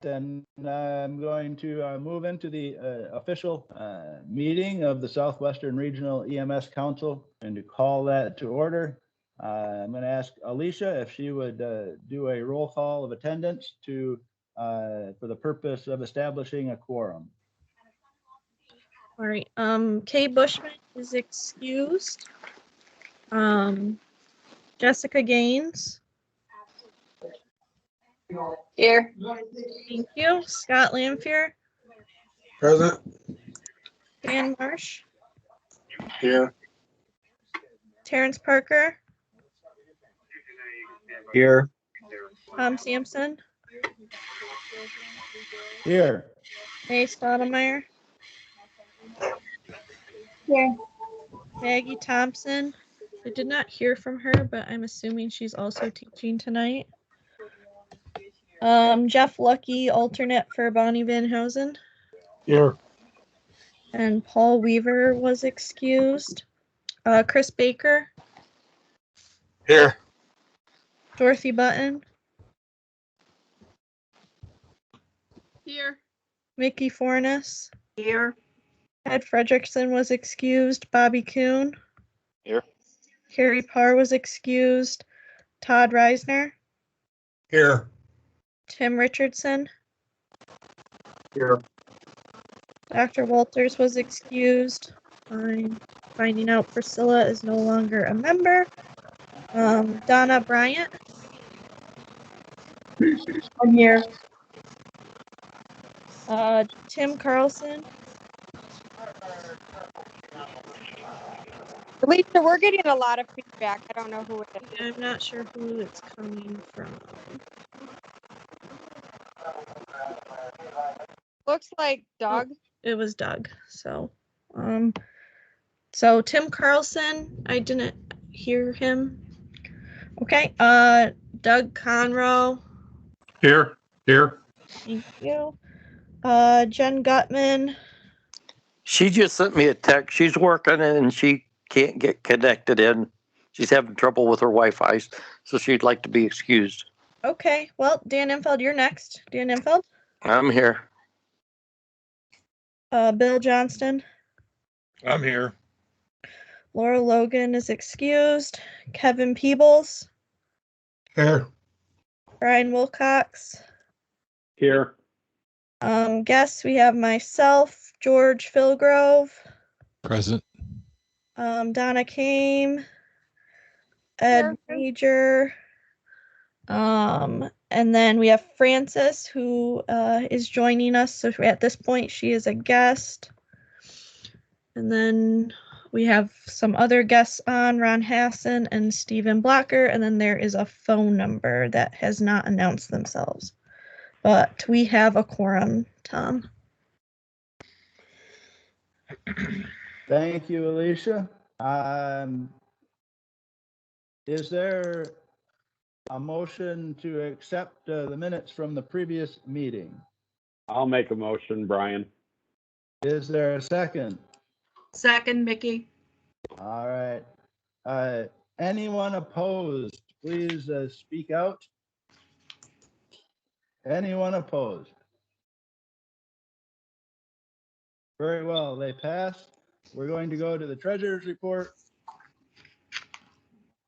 then I'm going to move into the official meeting of the Southwestern Regional EMS Council and to call that to order. I'm going to ask Alicia if she would do a roll call of attendance for the purpose of establishing a quorum. All right. Kay Bushman is excused. Jessica Gaines. Here. Thank you. Scott Lamphere. Present. Dan Marsh. Here. Terrence Parker. Here. Tom Sampson. Here. May Stoudemire. Here. Maggie Thompson. I did not hear from her, but I'm assuming she's also teaching tonight. Jeff Lucky, alternate for Bonnie Van Housen. Here. And Paul Weaver was excused. Chris Baker. Here. Dorothy Button. Here. Mickey Fornes. Here. Ed Fredrickson was excused. Bobby Kuhn. Here. Carrie Parr was excused. Todd Reisner. Here. Tim Richardson. Here. Dr. Walters was excused. I'm finding out Priscilla is no longer a member. Donna Bryant. I'm here. Tim Carlson. Lisa, we're getting a lot of feedback. I don't know who it is. I'm not sure who it's coming from. Looks like Doug. It was Doug. So Tim Carlson, I didn't hear him. Okay. Doug Conroe. Here. Here. Thank you. Jen Gutman. She just sent me a text. She's working and she can't get connected in. She's having trouble with her Wi-Fi, so she'd like to be excused. Okay. Well, Dan Infeld, you're next. Dan Infeld. I'm here. Bill Johnston. I'm here. Laura Logan is excused. Kevin Peebles. Here. Brian Wilcox. Here. Guests, we have myself, George Philgrove. Present. Donna Kame. Ed Major. And then we have Frances, who is joining us. So at this point, she is a guest. And then we have some other guests on, Ron Hassan and Stephen Blocker. And then there is a phone number that has not announced themselves. But we have a quorum, Tom. Thank you, Alicia. Is there a motion to accept the minutes from the previous meeting? I'll make a motion, Brian. Is there a second? Second, Mickey. All right. Anyone opposed, please speak out. Anyone opposed? Very well, they passed. We're going to go to the treasurer's report,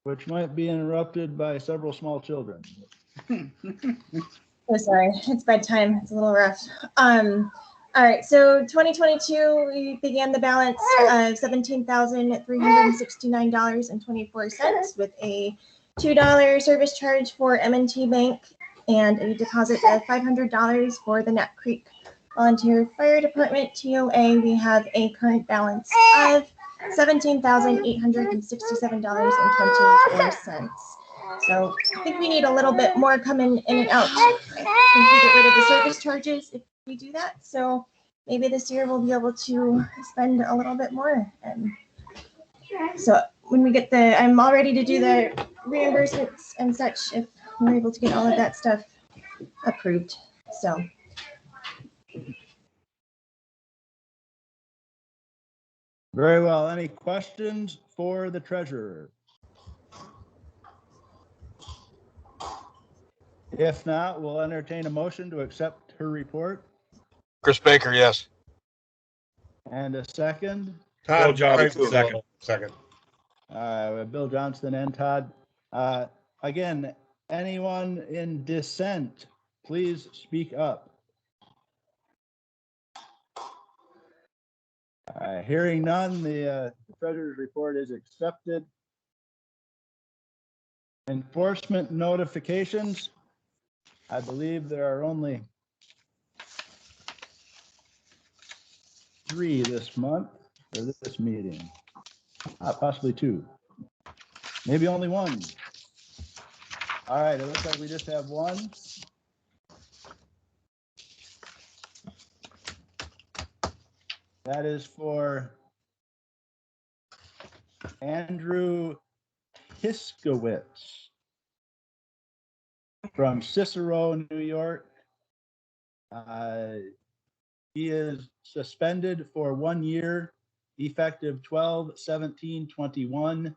which might be interrupted by several small children. Oh, sorry, it's bedtime. It's a little rough. All right, so 2022, we began the balance of $17,369.24 with a $2 service charge for M&T Bank and a deposit of $500 for the Nut Creek Volunteer Fire Department TOA. We have a current balance of $17,867.24. So I think we need a little bit more coming in and out. I think we get rid of the service charges if we do that. So maybe this year we'll be able to spend a little bit more. And so when we get I'm all ready to do the reimbursements and such if we're able to get all of that stuff approved. So. Very well. Any questions for the treasurer? If not, we'll entertain a motion to accept her report? Chris Baker, yes. And a second? Bill Johnson, second. Second. We have Bill Johnston and Todd. Again, anyone in dissent, please speak up. Hearing none, the treasurer's report is accepted. Enforcement notifications. I believe there are only 3 this month, or this meeting. Possibly 2. Maybe only 1. All right, it looks like we just have 1. That is for Andrew Hiskowitz from Cicero, New York. He is suspended for 1 year, effective 12/17/21.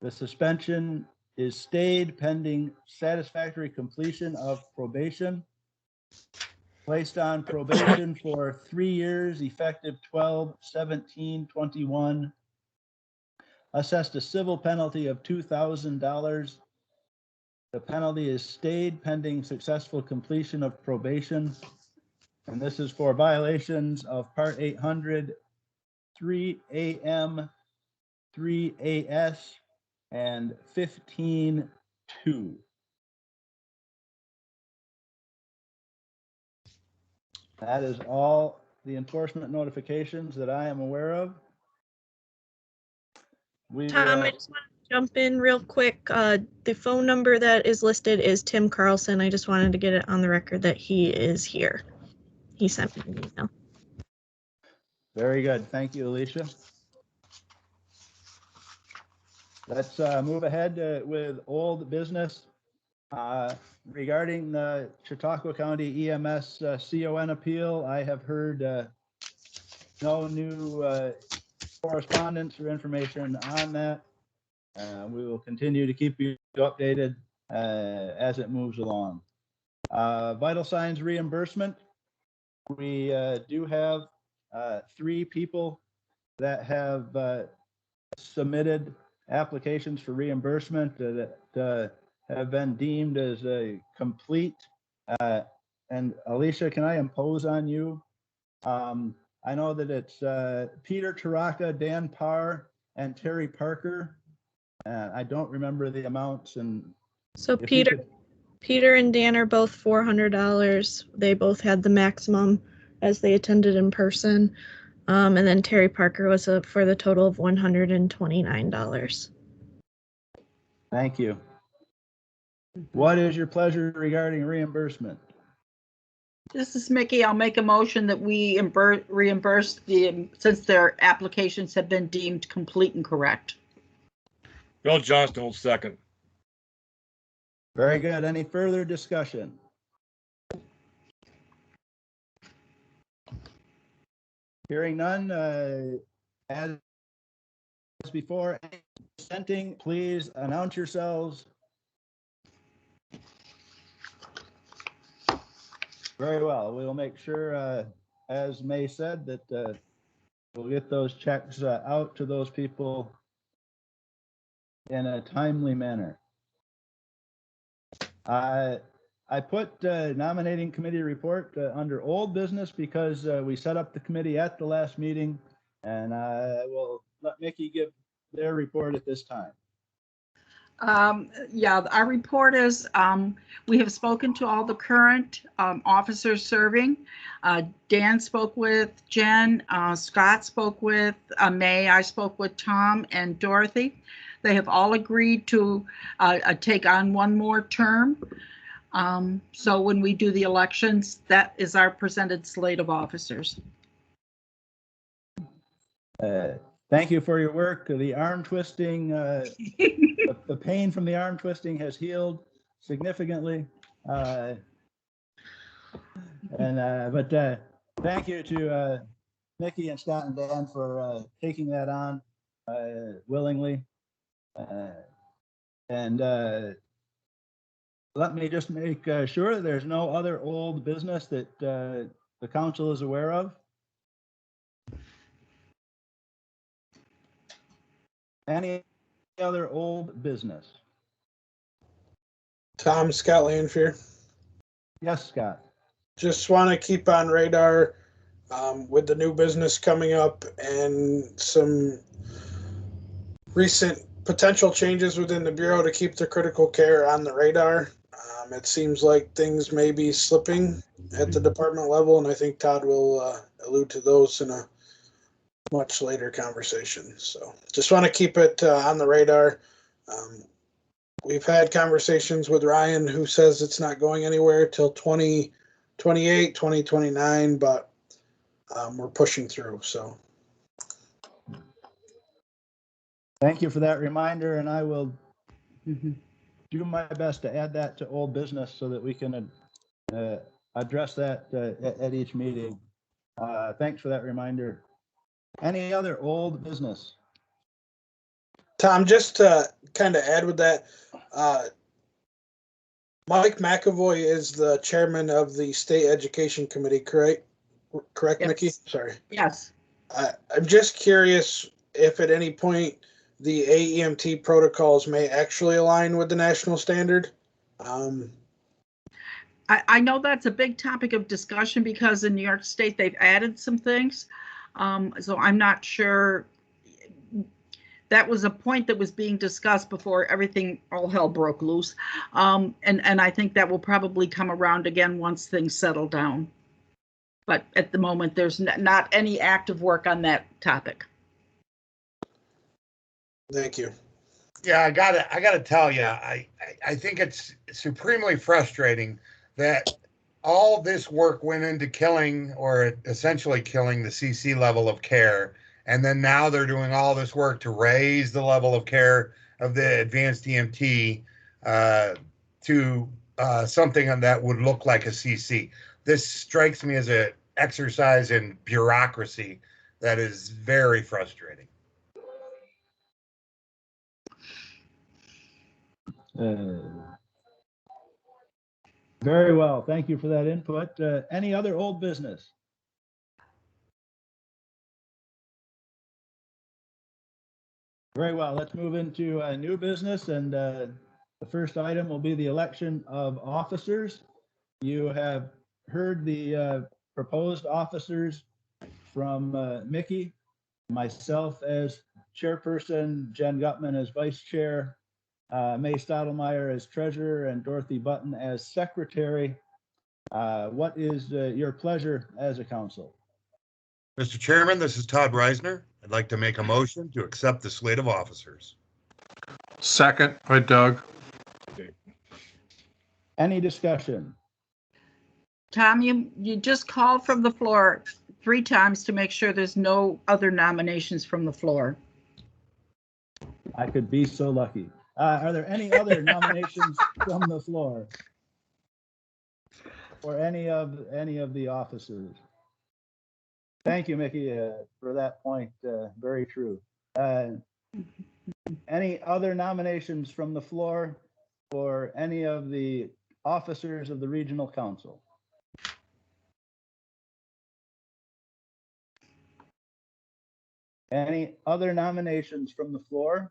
The suspension is stayed pending satisfactory completion of probation. Placed on probation for 3 years, effective 12/17/21. Assessed a civil penalty of $2,000. The penalty is stayed pending successful completion of probation. And this is for violations of Part 800, 3AM, 3AS, and 15-2. That is all the enforcement notifications that I am aware of. Tom, I just want to jump in real quick. The phone number that is listed is Tim Carlson. I just wanted to get it on the record that he is here. He sent me an email. Very good. Thank you, Alicia. Let's move ahead with old business. Regarding the Chautauqua County EMS CON appeal, I have heard no new correspondence or information on that. We will continue to keep you updated as it moves along. Vital signs reimbursement. We do have 3 people that have submitted applications for reimbursement that have been deemed as a complete. And Alicia, can I impose on you? I know that it's Peter Taraka, Dan Parr, and Terry Parker. I don't remember the amounts. And so Peter and Dan are both $400. They both had the maximum as they attended in person. And then Terry Parker was for the total of $129. Thank you. What is your pleasure regarding reimbursement? This is Mickey. I'll make a motion that we reimburse since their applications have been deemed complete and correct. Bill Johnston will second. Very good. Any further discussion? Hearing none, as before, dissenting, please announce yourselves. Very well. We will make sure, as May said, that we'll get those checks out to those people in a timely manner. I put nominating committee report under old business because we set up the committee at the last meeting, and I will let Mickey give their report at this time. Yeah, our report is we have spoken to all the current officers serving. Dan spoke with Jen, Scott spoke with May, I spoke with Tom and Dorothy. They have all agreed to take on 1 more term. So when we do the elections, that is our presented slate of officers. Thank you for your work. The arm twisting, the pain from the arm twisting has healed significantly. But thank you to Nikki and Scott and Dan for taking that on willingly. And Let me just make sure there's no other old business that the council is aware of. Any other old business? Tom, Scott Lanfear. Yes, Scott. Just want to keep on radar with the new business coming up and some recent potential changes within the Bureau to keep the critical care on the radar. It seems like things may be slipping at the department level, and I think Todd will allude to those in a much later conversation. So just want to keep it on the radar. We've had conversations with Ryan, who says it's not going anywhere till 2028, 2029, but we're pushing through. So Thank you for that reminder, and I will do my best to add that to old business so that we can address that at each meeting. Thanks for that reminder. Any other old business? Tom, just to kind of add with that, Mike McAvoy is the chairman of the State Education Committee, correct? Correct, Yes. Nikki? Sorry. Yes. I'm just curious if at any point the AEMT protocols may actually align with the national standard. I know that's a big topic of discussion because in New York State, they've added some things. So I'm not sure. That was a point that was being discussed before everything, all hell broke loose. And I think that will probably come around again once things settle down. But at the moment, there's not any active work on that topic. Thank you. Yeah, I gotta tell you, I think it's supremely frustrating that all this work went into killing or essentially killing the CC level of care. And then now they're doing all this work to raise the level of care of the advanced EMT to something that would look like a CC. This strikes me as an exercise in bureaucracy that is very frustrating. Very well. Thank you for that input. Any other old business? Very well. Let's move into new business, and the first item will be the election of officers. You have heard the proposed officers from Mickey, myself as chairperson, Jen Gutman as vice chair, May Stottlemyre as treasurer, and Dorothy Button as secretary. What is your pleasure as a council? Mr. Chairman, this is Todd Reisner. I'd like to make a motion to accept the slate of officers. Second by Doug. Any discussion? Tom, you just called from the floor 3 times to make sure there's no other nominations from the floor. I could be so lucky. Are there any other nominations from the floor for any of the officers? Thank you, Mickey, for that point. Very true. Any other nominations from the floor for any of the officers of the Regional Council? Any other nominations from the floor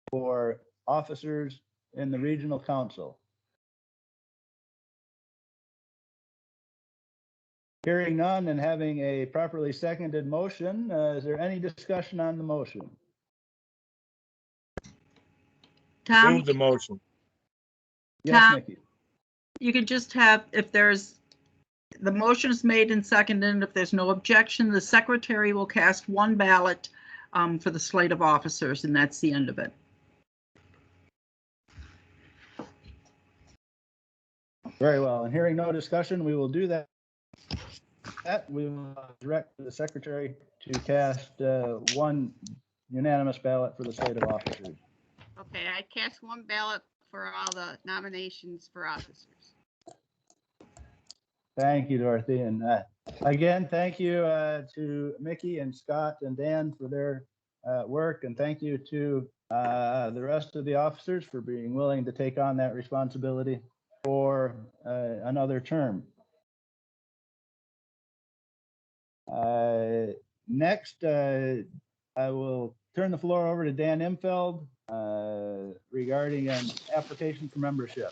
for officers in the Regional Council? Hearing none and having a properly seconded motion, is there any discussion on the motion? Tom, Move the motion. Yes, Tom? Nikki. you could just have, if there's, the motion is made and seconded, and if there's no objection, the secretary will cast 1 ballot for the slate of officers, and that's the end of it. Very well. And hearing no discussion, we will do that. We will direct the secretary to cast 1 unanimous ballot for the slate of officers. Okay, I cast 1 ballot for all the nominations for officers. Thank you, Dorothy. And again, thank you to Mickey and Scott and Dan for their work. And thank you to the rest of the officers for being willing to take on that responsibility. for another term. Next, I will turn the floor over to Dan Imfeld regarding an application for membership.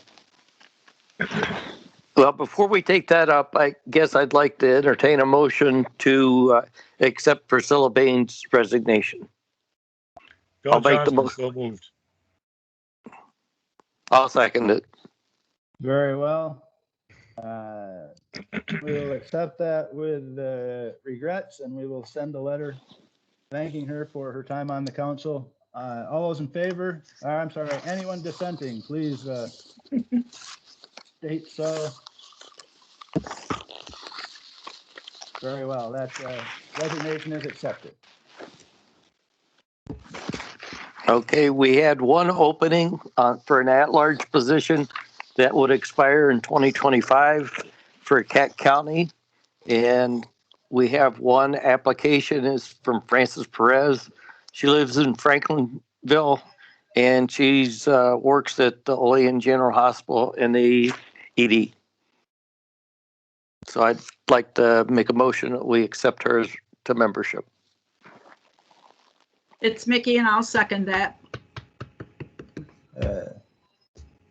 Well, before we take that up, I guess I'd like to entertain a motion to accept Priscilla Bain's resignation. Bill I'll make the Johnston, motion. so moved. I'll second it. Very well. We will accept that with regrets, and we will send a letter thanking her for her time on the council. All those in favor, I'm sorry, anyone dissenting, please state so. Very well, that resignation is accepted. Okay, we had one opening for an at-large position that would expire in 2025 for Cat County. And we have one application is from Frances Perez. She lives in Franklinville and she's works at the Olean General Hospital in the ED. So I'd like to make a motion that we accept her to membership. It's Mickey and I'll second that.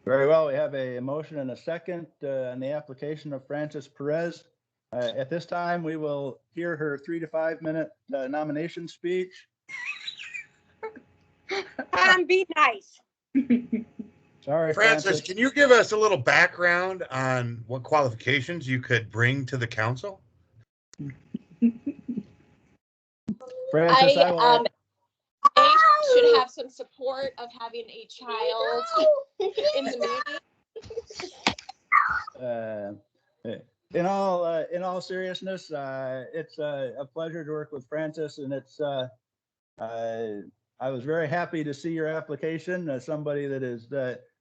Very well, we have a motion and a second on the application of Frances Perez. At this time, we will hear her 3 to 5 minute nomination speech. Be nice. Sorry, Francis, can you give us a little background on what qualifications you could bring to the council? Francis, I should have some support of having a child in the meeting. In all seriousness, it's a pleasure to work with Francis, and it's I was very happy to see your application as somebody that is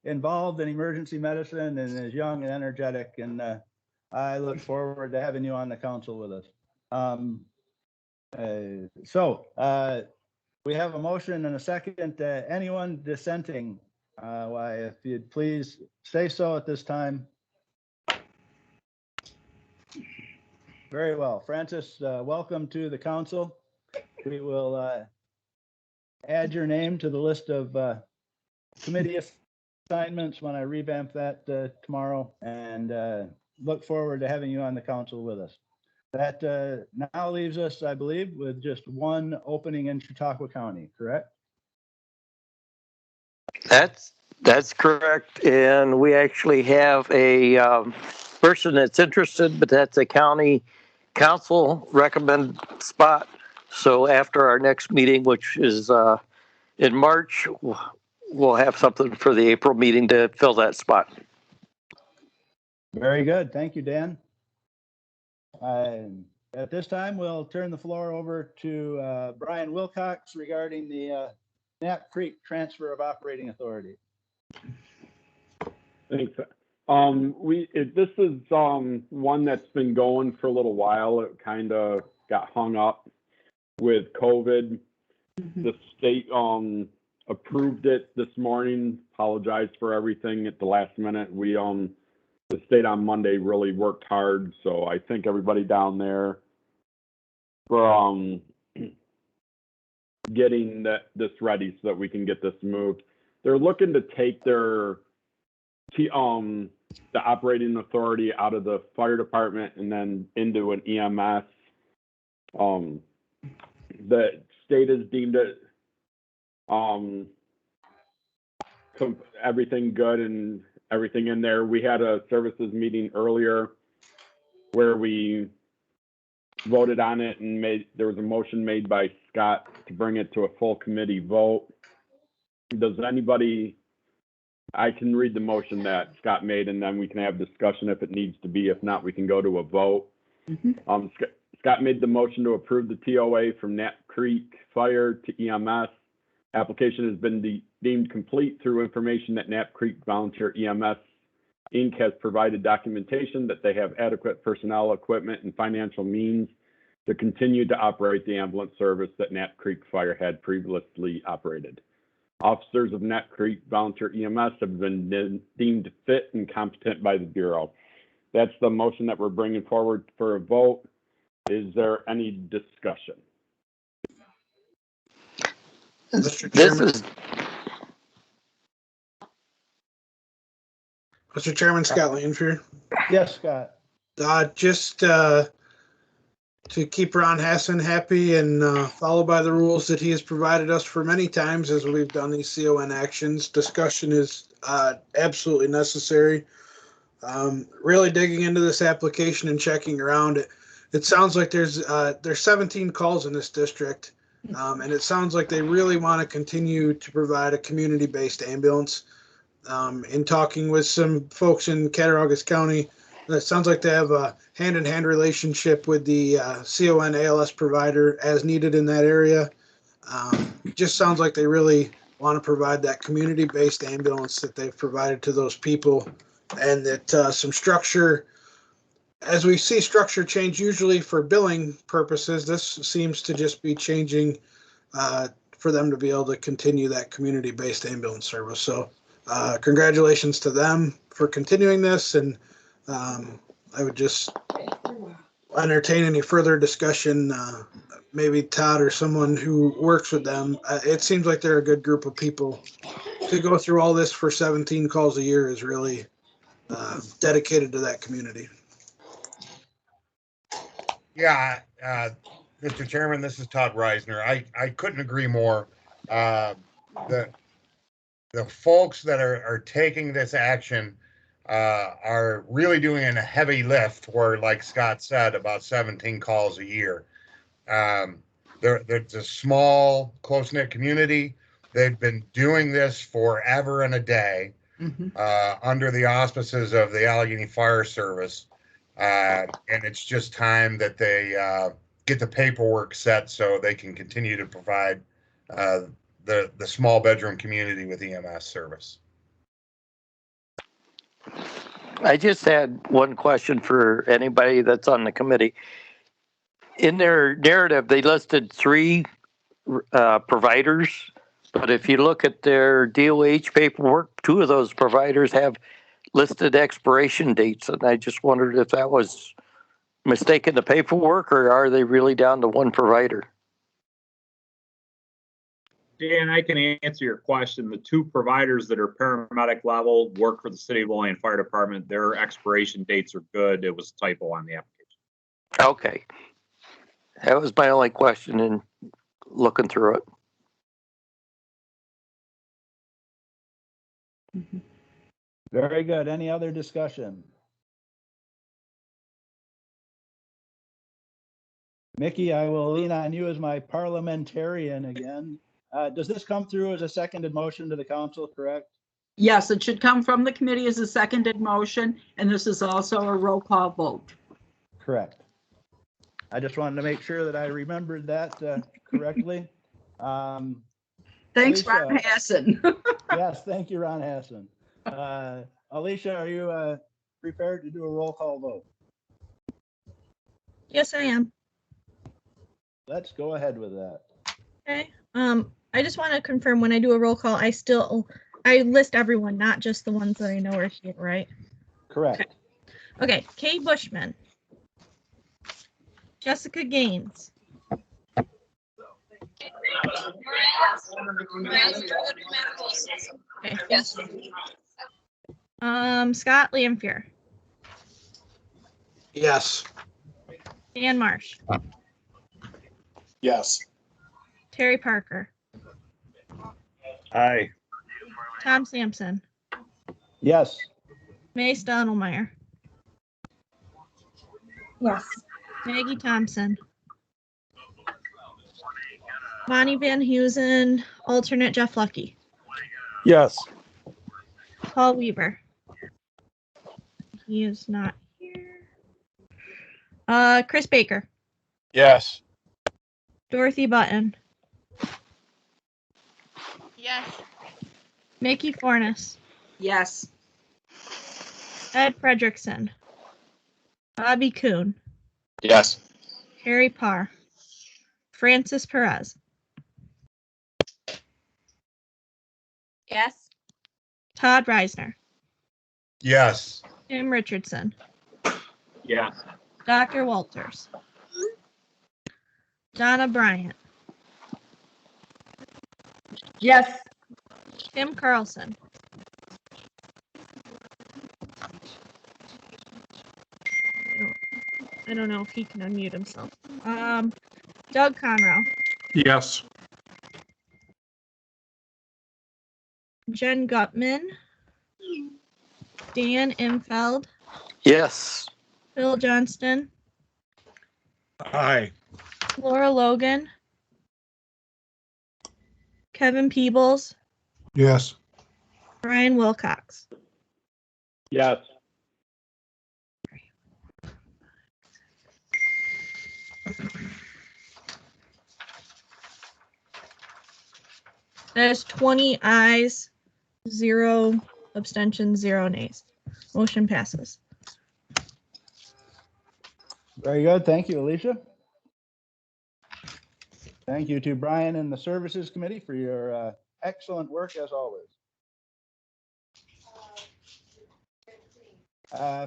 involved in emergency medicine and is young and energetic, and I look forward to having you on the council with us. We have a motion and a second. Anyone dissenting? Why, if you'd please say so at this time. Very well. Francis, welcome to the council. We will add your name to the list of committee assignments when I revamp that tomorrow, and look forward to having you on the council with us. That now leaves us, I believe, with just one opening in Chautauqua County, correct? That's correct. And we actually have a person that's interested, but that's a county council recommended spot. So after our next meeting, which is in March, we'll have something for the April meeting to fill that spot. Very good. Thank you, Dan. At this time, we'll turn the floor over to Brian Wilcox regarding the Knapp Creek transfer of operating authority. Thanks. This is one that's been going for a little while. It kind of got hung up with COVID. The state approved it this morning. Apologized for everything at the last minute. The state on Monday really worked hard, so I thank everybody down there for getting this ready so that we can get this moved. They're looking to take the operating authority out of the fire department and then into an EMS. The state has deemed it everything good and everything in there. We had a services meeting earlier where we voted on it, and there was a motion made by Scott to bring it to a full committee vote. I can read the motion that Scott made, and then we can have discussion if it needs to be. If not, we can go to a vote. Scott made the motion to approve the TOA from Knapp Creek Fire to EMS. Application has been deemed complete through information that Knapp Creek Volunteer EMS Inc. has provided documentation that they have adequate personnel, equipment, and financial means to continue to operate the ambulance service that Knapp Creek Fire had previously operated. Officers of Nat Creek Volunteer EMS have been deemed fit and competent by the Bureau. That's the motion that we're bringing forward for a vote. Is there any discussion? Mr. This Chairman, is, Mr. Chairman, Scott Lanfear. Yes, Scott. Just to keep Ron Hassan happy and follow by the rules that he has provided us for many times as we've done these CON actions. Discussion is absolutely necessary. Really digging into this application and checking around it. It sounds like there's 17 calls in this district, and it sounds like they really want to continue to provide a community-based ambulance. In talking with some folks in Cattaraugus County, it sounds like they have a hand-in-hand relationship with the CON ALS provider as needed in that area. It just sounds like they really want to provide that community-based ambulance that they've provided to those people, and that some structure, as we see structure change usually for billing purposes, this seems to just be changing for them to be able to continue that community-based ambulance service. So congratulations to them for continuing this, and I would just entertain any further discussion. Maybe Todd or someone who works with them. It seems like they're a good group of people. To go through all this for 17 calls a year is really dedicated to that community. Yeah, Mr. Chairman, this is Todd Reisner. I couldn't agree more. The folks that are taking this action are really doing a heavy lift where, like Scott said, about 17 calls a year. There's a small, close-knit community. They've been doing this forever and a day under the auspices of the Allegheny Fire Service. And it's just time that they get the paperwork set so they can continue to provide the small bedroom community with EMS service. I just had one question for anybody that's on the committee. In their narrative, they listed 3 providers, but if you look at their DOH paperwork, 2 of those providers have listed expiration dates, and I just wondered if that was mistaken the paperwork, or are they really down to 1 provider? Dan, I can answer your question. The 2 providers that are paramedic level work for the City of Olean Fire Department. Their expiration dates are good. It was a typo on the application. Okay. That was my only question in looking through it. Very good. Any other discussion? Mickey, I will lean on you as my parliamentarian again. Does this come through as a seconded motion to the council, correct? Yes, it should come from the committee as a seconded motion, and this is also a roll call vote. Correct. I just wanted to make sure that I remembered that correctly. Thanks, Alicia, Ron Hassan. yes, thank you, Ron Hassan. Alicia, are you prepared to do a roll call vote? Yes, I am. Let's go ahead with that. Okay. I just want to confirm when I do a roll call, I list everyone, not just the ones that I know are here, right? Correct. Okay. Kay Bushman. Jessica Gaines. Okay. Yes. Scott Lanfear. Yes. Dan Marsh. Yes. Terry Parker. Aye. Tom Sampson. Yes. May Stottlemyre. Yes. Maggie Thompson. Bonnie Van Heusen, alternate Jeff Lucky. Yes. Paul Weaver. He is not here. Chris Baker. Yes. Dorothy Button. Yes. Mickey Fornes. Yes. Ed Fredrickson. Bobby Kuhn. Yes. Harry Parr. Francis Perez. Yes. Todd Reisner, Yes. Tim Richardson, Yes. Dr. Walters, Donna Bryant, Yes. Tim Carlson, I don't know if he can unmute himself. Doug Conroe, Yes. Jen Gutman, Dan Imfeld, Yes. Phil Johnston, Aye. Laura Logan, Kevin Peebles, Yes. Brian Wilcox. Yes. That is 20 ayes, 0 abstentions, 0 nays. Motion passes. Very good. Thank you, Alicia. Thank you to Brian and the Services Committee for your excellent work as always.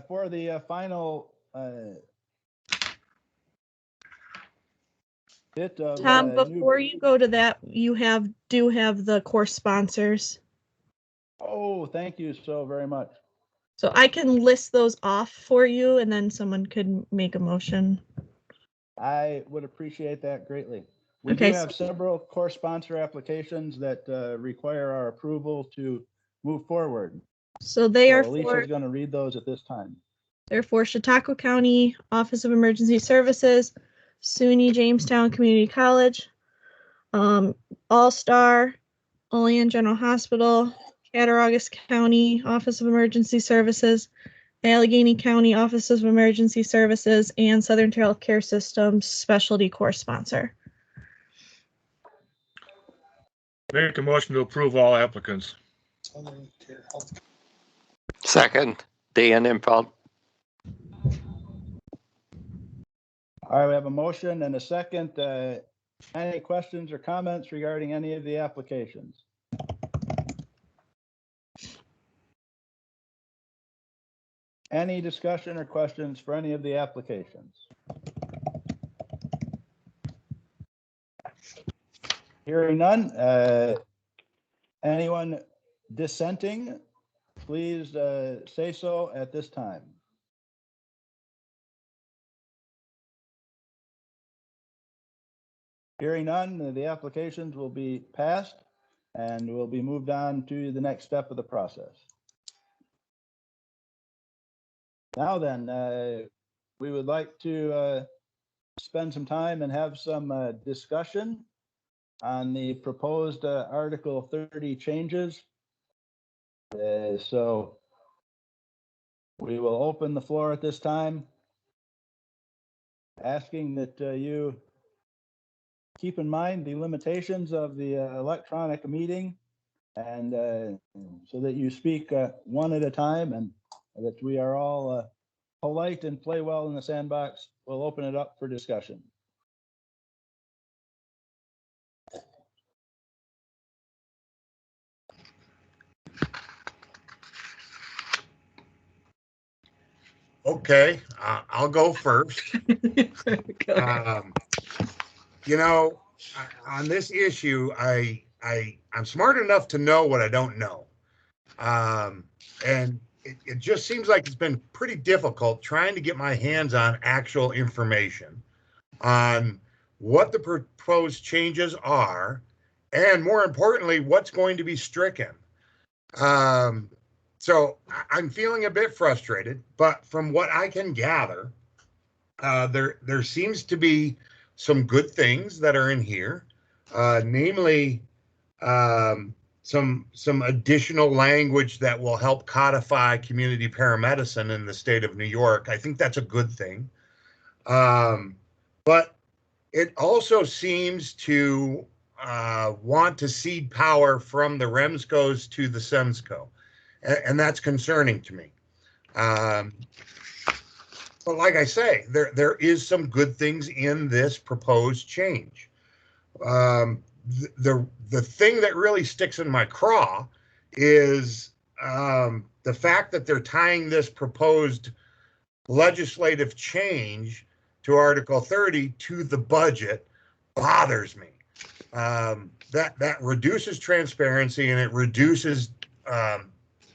For the final bit of Tom, before you go to that, you do have the course sponsors. Oh, thank you so very much. So I can list those off for you and then someone could make a motion. I would appreciate that greatly. We Okay, do have several course sponsor applications that require our approval to move forward. So they are Alicia's going to read those at this time. They're for Chautauqua County Office of Emergency Services, SUNY Jamestown Community College, All Star, Olean General Hospital, Cattaraugus County Office of Emergency Services, Allegheny County Office of Emergency Services, and Southern Trail Care Systems specialty course sponsor. Make a motion to approve all applicants. Second, Dan Imfeld. All right, we have a motion and a second. Any questions or comments regarding any of the applications? Any discussion or questions for any of the applications? Hearing none, anyone dissenting, please say so at this time. Hearing none, the applications will be passed and will be moved on to the next step of the process. Now then, we would like to spend some time and have some discussion on the proposed Article 30 changes. So we will open the floor at this time, asking that you keep in mind the limitations of the electronic meeting, and so that you speak one at a time, and that we are all polite and play well in the sandbox. We'll open it up for discussion. Okay, I'll go first. You know, on this issue, I'm smart enough to know what I don't know. And it just seems like it's been pretty difficult trying to get my hands on actual information on what the proposed changes are, and more importantly, what's going to be stricken. So I'm feeling a bit frustrated, but from what I can gather, there seems to be some good things that are in here, namely some additional language that will help codify community paramedicine in the state of New York. I think that's a good thing. But it also seems to want to cede power from the REMSCOs to the SEMSCO. And that's concerning to me. But like I say, there is some good things in this proposed change. The thing that really sticks in my craw is the fact that they're tying this proposed legislative change to Article 30 to the budget bothers me. That reduces transparency and it reduces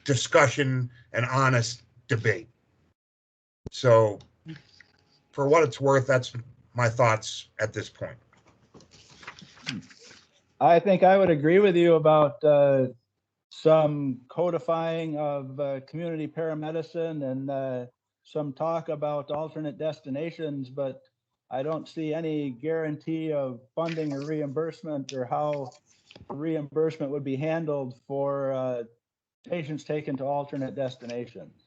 discussion and honest debate. So for what it's worth, that's my thoughts at this point. I think I would agree with you about some codifying of community paramedicine and some talk about alternate destinations, but I don't see any guarantee of funding or reimbursement or how reimbursement would be handled for patients taken to alternate destinations.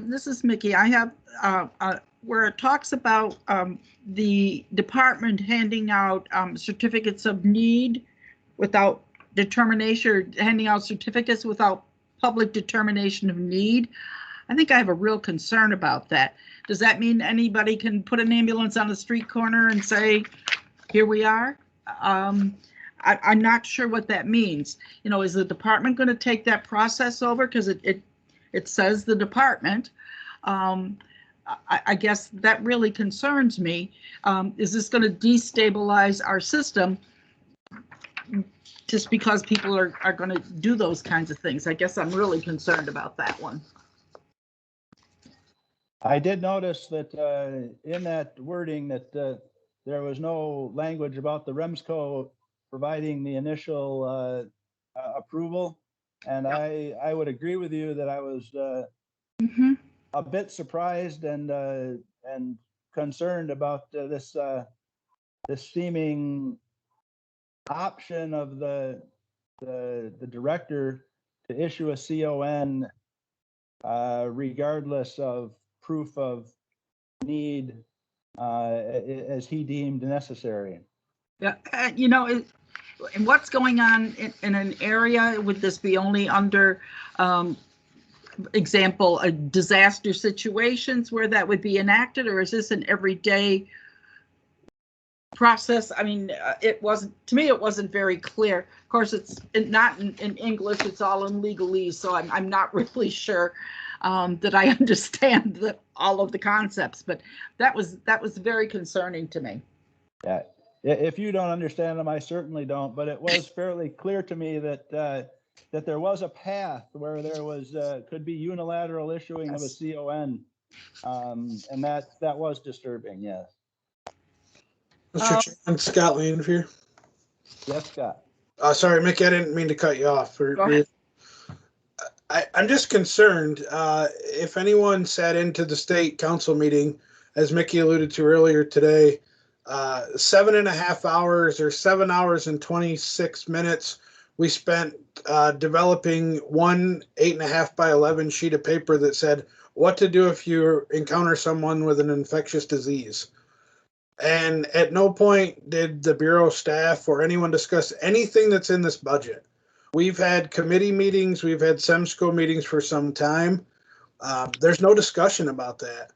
This is Mickey. I have where it talks about the department handing out certificates of need without determination, or handing out certificates without public determination of need. I think I have a real concern about that. Does that mean anybody can put an ambulance on the street corner and say, here we are? I'm not sure what that means. You know, is the department going to take that process over? Because it says the department. I guess that really concerns me. Is this going to destabilize our system just because people are going to do those kinds of things? I guess I'm really concerned about that one. I did notice that in that wording that there was no language about the REMS providing the initial approval. And I would agree with you that I was a bit surprised and concerned about this seeming option of the director to issue a CON regardless of proof of need as he deemed necessary. Yeah, you know, and what's going on in an area, would this be only under example, disaster situations where that would be enacted, or is this an everyday process? I mean, it wasn't, to me, it wasn't very clear. Of course, it's not in English, it's all in legalese, so I'm not really sure that I understand all of the concepts, but that was very concerning to me. Yeah, if you don't understand them, I certainly don't, but it was fairly clear to me that that there was a path where there was could be unilateral issuing of a CON, and that was disturbing. Yes. Mr. Chairman, Scott Lane here. Yes, Scott. Sorry, Mickey, I didn't mean to cut you off. Go ahead. I'm just concerned. If anyone sat into the state council meeting, as Mickey alluded to earlier today, 7.5 hours or 7 hours and 26 minutes we spent developing one 8.5 by 11 sheet of paper that said what to do if you encounter someone with an infectious disease. And at no point did the Bureau staff or anyone discuss anything that's in this budget. We've had committee meetings, we've had SEMSCO meetings for some time. There's no discussion about that.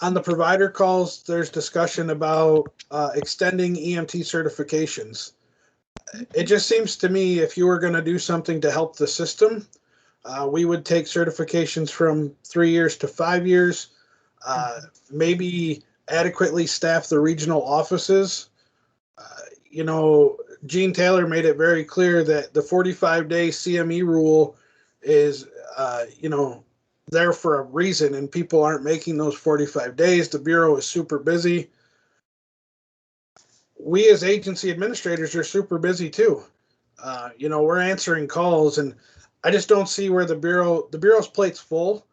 On the provider calls, there's discussion about extending EMT certifications. It just seems to me if you were going to do something to help the system, we would take certifications from 3 years to 5 years, maybe adequately staff the regional offices. You know, Gene Taylor made it very clear that the 45-day CME rule is, you know, there for a reason, and people aren't making those 45 days. The Bureau is super busy. We as agency administrators are super busy too. You know, we're answering calls, and I just don't see where the Bureau's plate's full.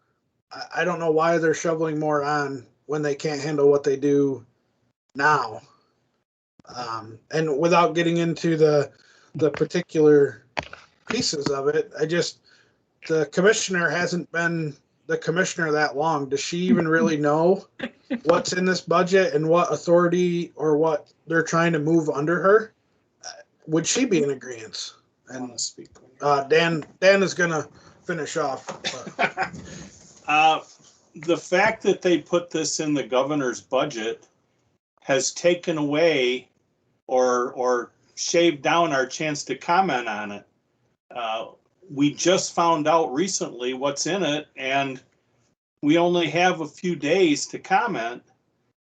I don't know why they're shoveling more on when they can't handle what they do now. And without getting into the particular pieces of it, the commissioner hasn't been the commissioner that long. Does she even really know what's in this budget and what authority or what they're trying to move under her? Would she be in agreement? And Dan is gonna finish off. The fact that they put this in the governor's budget has taken away or shaved down our chance to comment on it. We just found out recently what's in it, and we only have a few days to comment,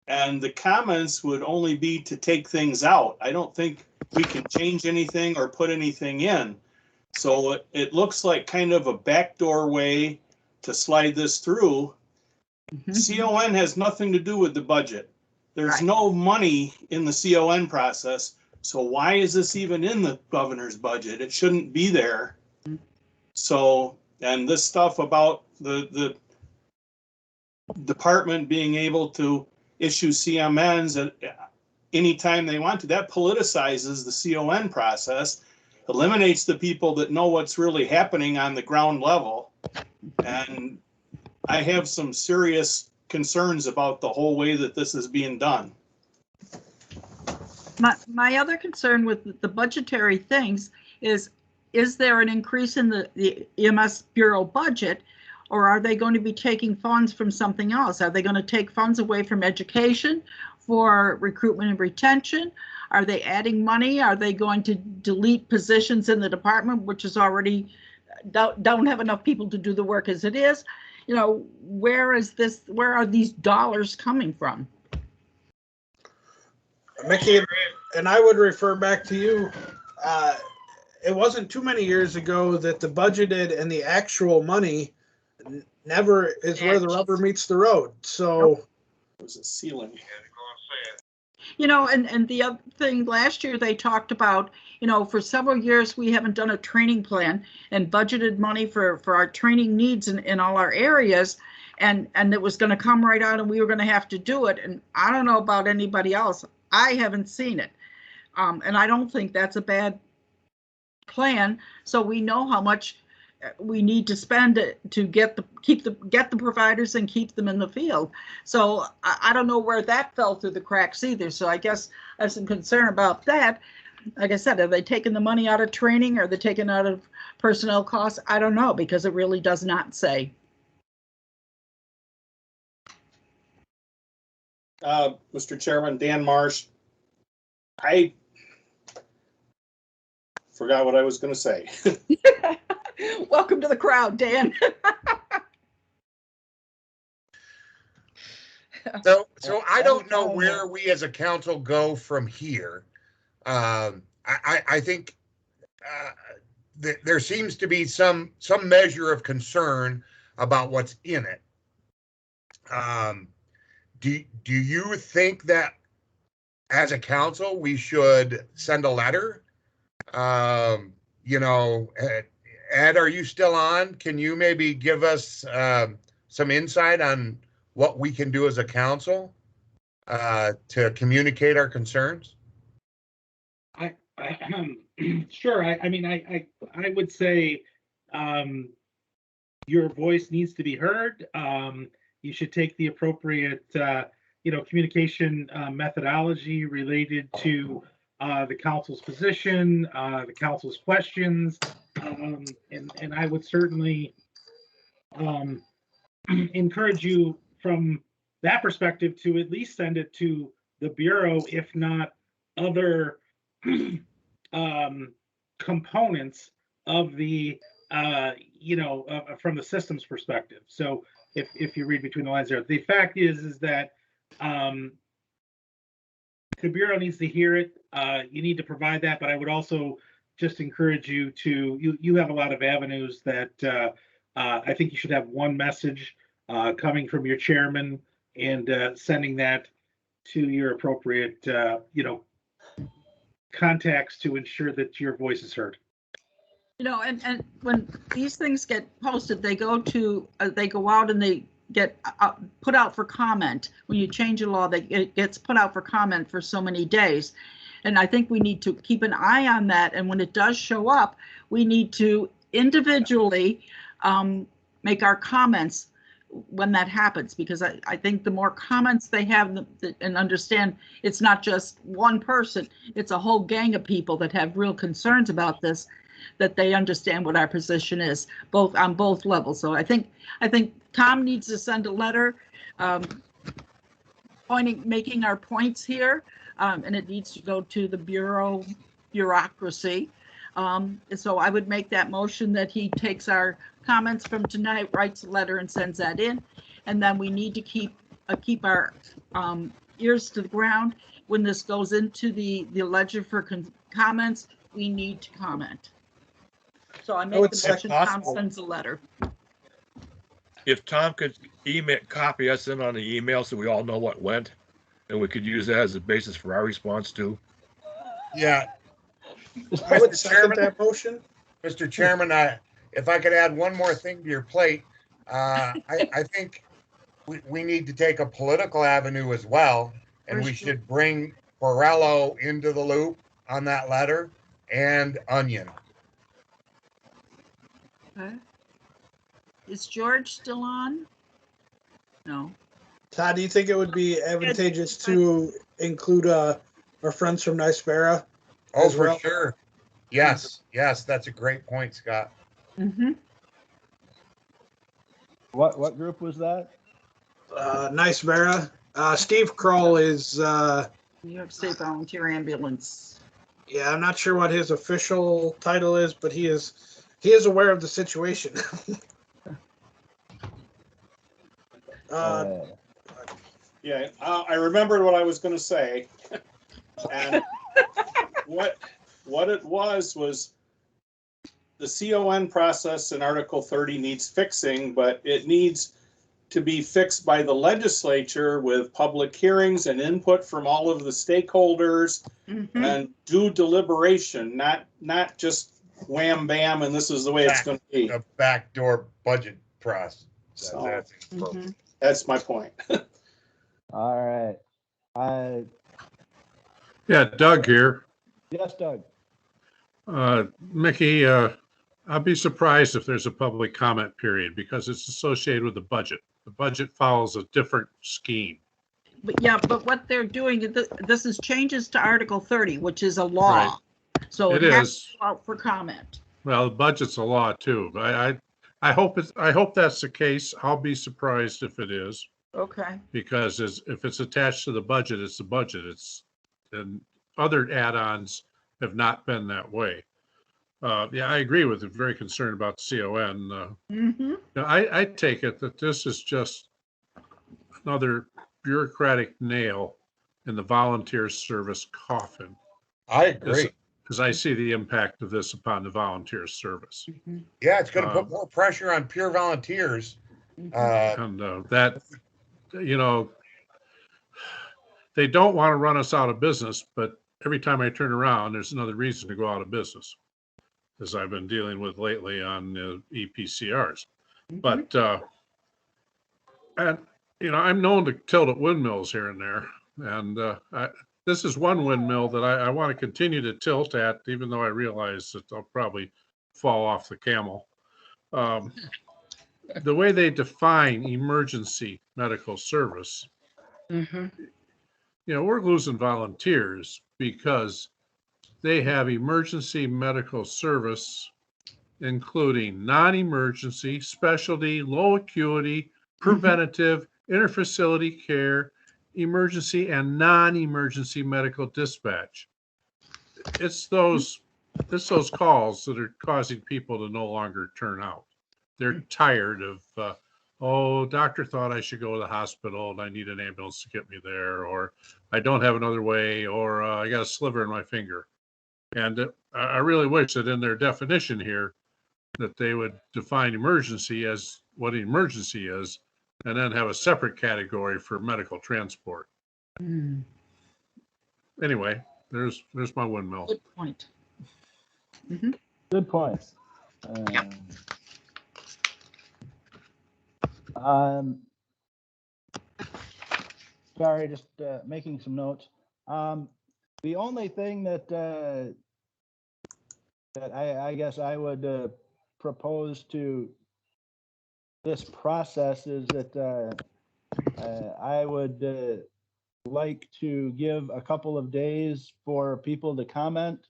and the comments would only be to take things out. I don't think we can change anything or put anything in. So it looks like kind of a backdoor way to slide this through. CON has nothing to do with the budget. There's no money in the CON process. So why is this even in the governor's budget? It shouldn't be there. So, and this stuff about the department being able to issue CMNs at any time they want to, that politicizes the CON process, eliminates the people that know what's really happening on the ground level. And I have some serious concerns about the whole way that this is being done. My other concern with the budgetary things is there an increase in the EMS Bureau budget, or are they going to be taking funds from something else? Are they going to take funds away from education for recruitment and retention? Are they adding money? Are they going to delete positions in the department, which is already don't have enough people to do the work as it is? You know, where are these dollars coming from? Mickey, and I would refer back to you. It wasn't too many years ago that the budgeted and the actual money never is where the rubber meets the road. So it was a ceiling. You know, and the other thing, last year they talked about, you know, for several years we haven't done a training plan and budgeted money for our training needs in all our areas, and it was going to come right out and we were going to have to do it. And I don't know about anybody else. I haven't seen it. And I don't think that's a bad plan. So we know how much we need to spend to get the providers and keep them in the field. So I don't know where that fell through the cracks either. So I guess I have some concern about that. Like I said, are they taking the money out of training? Are they taking out of personnel costs? I don't know, because it really does not say. Mr. Chairman, Dan Marsh, I forgot what I was going to say. Welcome to the crowd, Dan. So I don't know where we as a council go from here. I think there seems to be some measure of concern about what's in it. Do you think that as a council we should send a letter? You know, Ed, are you still on? Can you maybe give us some insight on what we can do as a council to communicate our concerns? Sure. I mean, I would say your voice needs to be heard. You should take the appropriate, communication methodology related to the council's position, the council's questions, and I would certainly encourage you from that perspective to at least send it to the Bureau, if not other components of the, from the systems perspective. So if you read between the lines there, the fact is that the Bureau needs to hear it. You need to provide that, but I would also just encourage you to, you have a lot of avenues that I think you should have one message coming from your chairman and sending that to your appropriate, contacts to ensure that your voice is heard. You know, and when these things get posted, they go out and they get put out for comment. When you change a law, it gets put out for comment for so many days. And I think we need to keep an eye on that. And when it does show up, we need to individually make our comments when that happens, because I think the more comments they have and understand it's not just one person, it's a whole gang of people that have real concerns about this, that they understand what our position is, on both levels. So I think Tom needs to send a letter making our points here, and it needs to go to the Bureau bureaucracy. So I would make that motion that he takes our comments from tonight, writes a letter and sends that in. And then we need to keep our ears to the ground. When this goes into the ledger for comments, we need to comment. So I make would the say motion, Tom possible. sends a letter. If Tom could copy us in on the email so we all know what went, and we could use that as a basis for our response too. Yeah. I would Mr. second Chairman, that motion. Mr. Chairman, if I could add one more thing to your plate, I think we need to take a political avenue as well, and we should bring Borello into the loop on that letter and Onion. Okay. Is George still on? No. Todd, do you think it would be advantageous to include our friends from NYSPERA? Oh, for sure. Yes, that's a great point, Scott. Mm-hmm. What group was that? NYSPERA. Steve Kroll is. New York State Volunteer Ambulance. Yeah, I'm not sure what his official title is, but he is aware of the situation. Yeah, I remembered what I was going to say. And what it was the CON process in Article 30 needs fixing, but it needs to be fixed by the legislature with public hearings and input from all of the stakeholders and due deliberation, not just wham bam and this is the way it's going to be. A backdoor budget process. So, that's my point. All right. Yeah, Doug here. Yes, Doug. Mickey, I'll be surprised if there's a public comment period because it's associated with the budget. The budget follows a different scheme. But what they're doing, this is changes to Article 30, which is a law. Right. So It has is. to go out for comment. Well, the budget's a law too. I hope that's the case. I'll be surprised if it is. Okay. Because if it's attached to the budget, it's the budget. And other add-ons have not been that way. Yeah, I agree with it. Very concerned about CON. I take it that this is just another bureaucratic nail in the volunteer service coffin. I agree. Because I see the impact of this upon the volunteer service. Yeah, it's going to put more pressure on pure volunteers. And that, they don't want to run us out of business, but every time I turn around, there's another reason to go out of business, as I've been dealing with lately on EPCRs. But, and, I'm known to tilt at windmills here and there. And this is one windmill that I want to continue to tilt at, even though I realize that I'll probably fall off the camel. The way they define emergency medical service, we're losing volunteers because they have emergency medical service, including non-emergency, specialty, low acuity, preventative, interfacility care, emergency and non-emergency medical dispatch. It's those calls that are causing people to no longer turn out. They're tired of, doctor thought I should go to the hospital and I need an ambulance to get me there, or I don't have another way, or I got a sliver in my finger. And I really wish that in their definition here, that they would define emergency as what an emergency is, and then have a separate category for medical transport. Anyway, there's my windmill. Good point. Good point. Sorry, just making some notes. The only thing that I guess I would propose to this process is that I would like to give a couple of days for people to comment.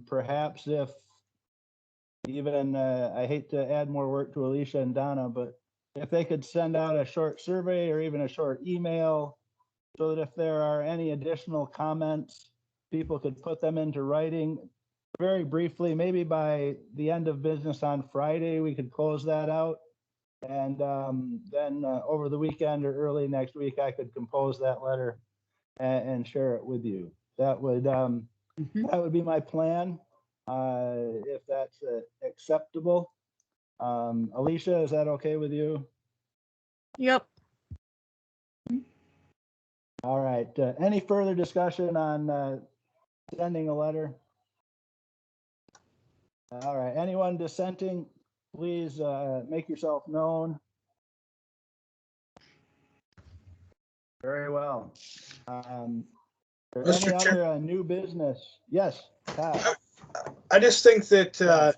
Perhaps if even, I hate to add more work to Alicia and Donna, but if they could send out a short survey or even a short email so that if there are any additional comments people could put them into writing very briefly, maybe by the end of business on Friday, we could close that out. And then over the weekend or early next week, I could compose that letter and share it with you. That would be my plan, if that's acceptable. Alicia, is that okay with you? Yep. All right. Any further discussion on sending a letter? All right. Anyone dissenting, please make yourself known. Very well. Any other new business? Yes, Todd. I just think that,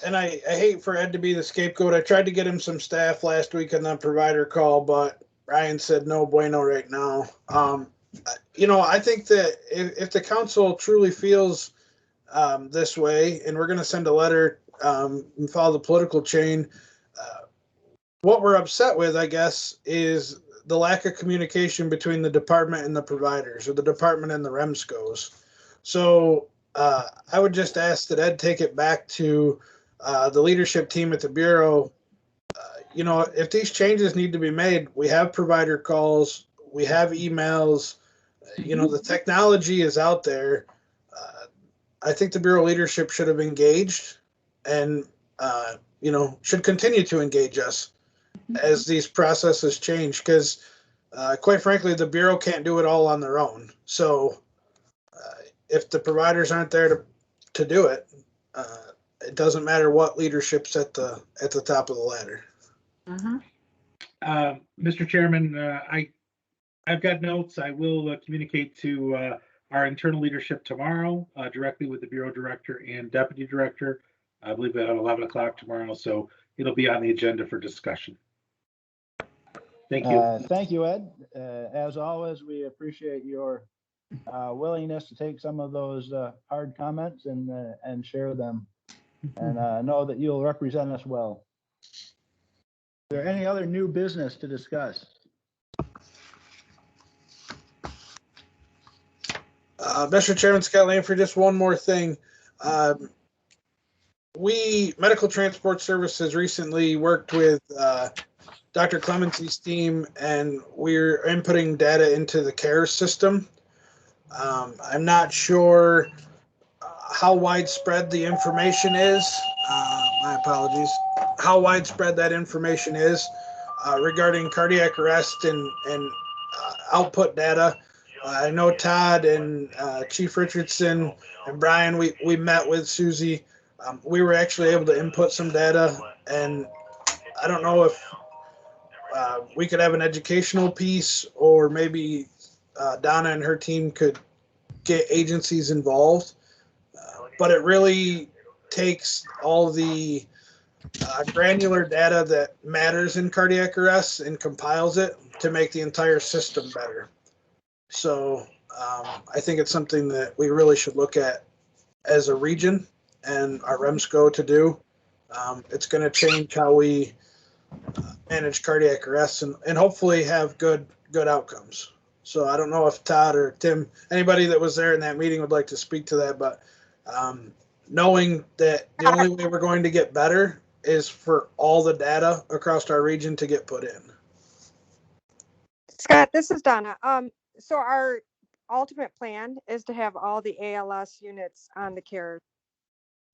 and I hate for Ed to be the scapegoat. I tried to get him some staff last week on that provider call, but Ryan said no bueno right now. I think that if the council truly feels this way, and we're going to send a letter and follow the political chain, what we're upset with, I guess, is the lack of communication between the department and the providers, or the department and the REMSCOs. So I would just ask that Ed take it back to the leadership team at the Bureau. If these changes need to be made, we have provider calls, we have emails, the technology is out there. I think the Bureau leadership should have engaged and, should continue to engage us as these processes change, because quite frankly, the Bureau can't do it all on their own. So if the providers aren't there to do it, it doesn't matter what leadership's at the top of the ladder. Mr. Chairman, I've got notes. I will communicate to our internal leadership tomorrow, directly with the Bureau Director and Deputy Director. I believe at 11 o'clock tomorrow, so it'll be on the agenda for discussion. Thank you. Thank you, Ed. As always, we appreciate your willingness to take some of those hard comments and share them, and know that you'll represent us well. Is there any other new business to discuss? Mr. Chairman, Scott Lanford, just one more thing. Medical Transport Services recently worked with Dr. Clemency's team, and we're inputting data into the CARES system. I'm not sure how widespread the information is. My apologies. How widespread that information is regarding cardiac arrest and output data. I know Todd and Chief Richardson and Brian, we met with Susie. We were actually able to input some data, and I don't know if we could have an educational piece, or maybe Donna and her team could get agencies involved. But it really takes all the granular data that matters in cardiac arrest and compiles it to make the entire system better. So I think it's something that we really should look at as a region and our REMSCO to do. It's going to change how we manage cardiac arrests and hopefully have good outcomes. So I don't know if Todd or Tim, anybody that was there in that meeting would like to speak to that, but knowing that the only way we're going to get better is for all the data across our region to get put in. Scott, this is Donna. So our ultimate plan is to have all the ALS units on the CARE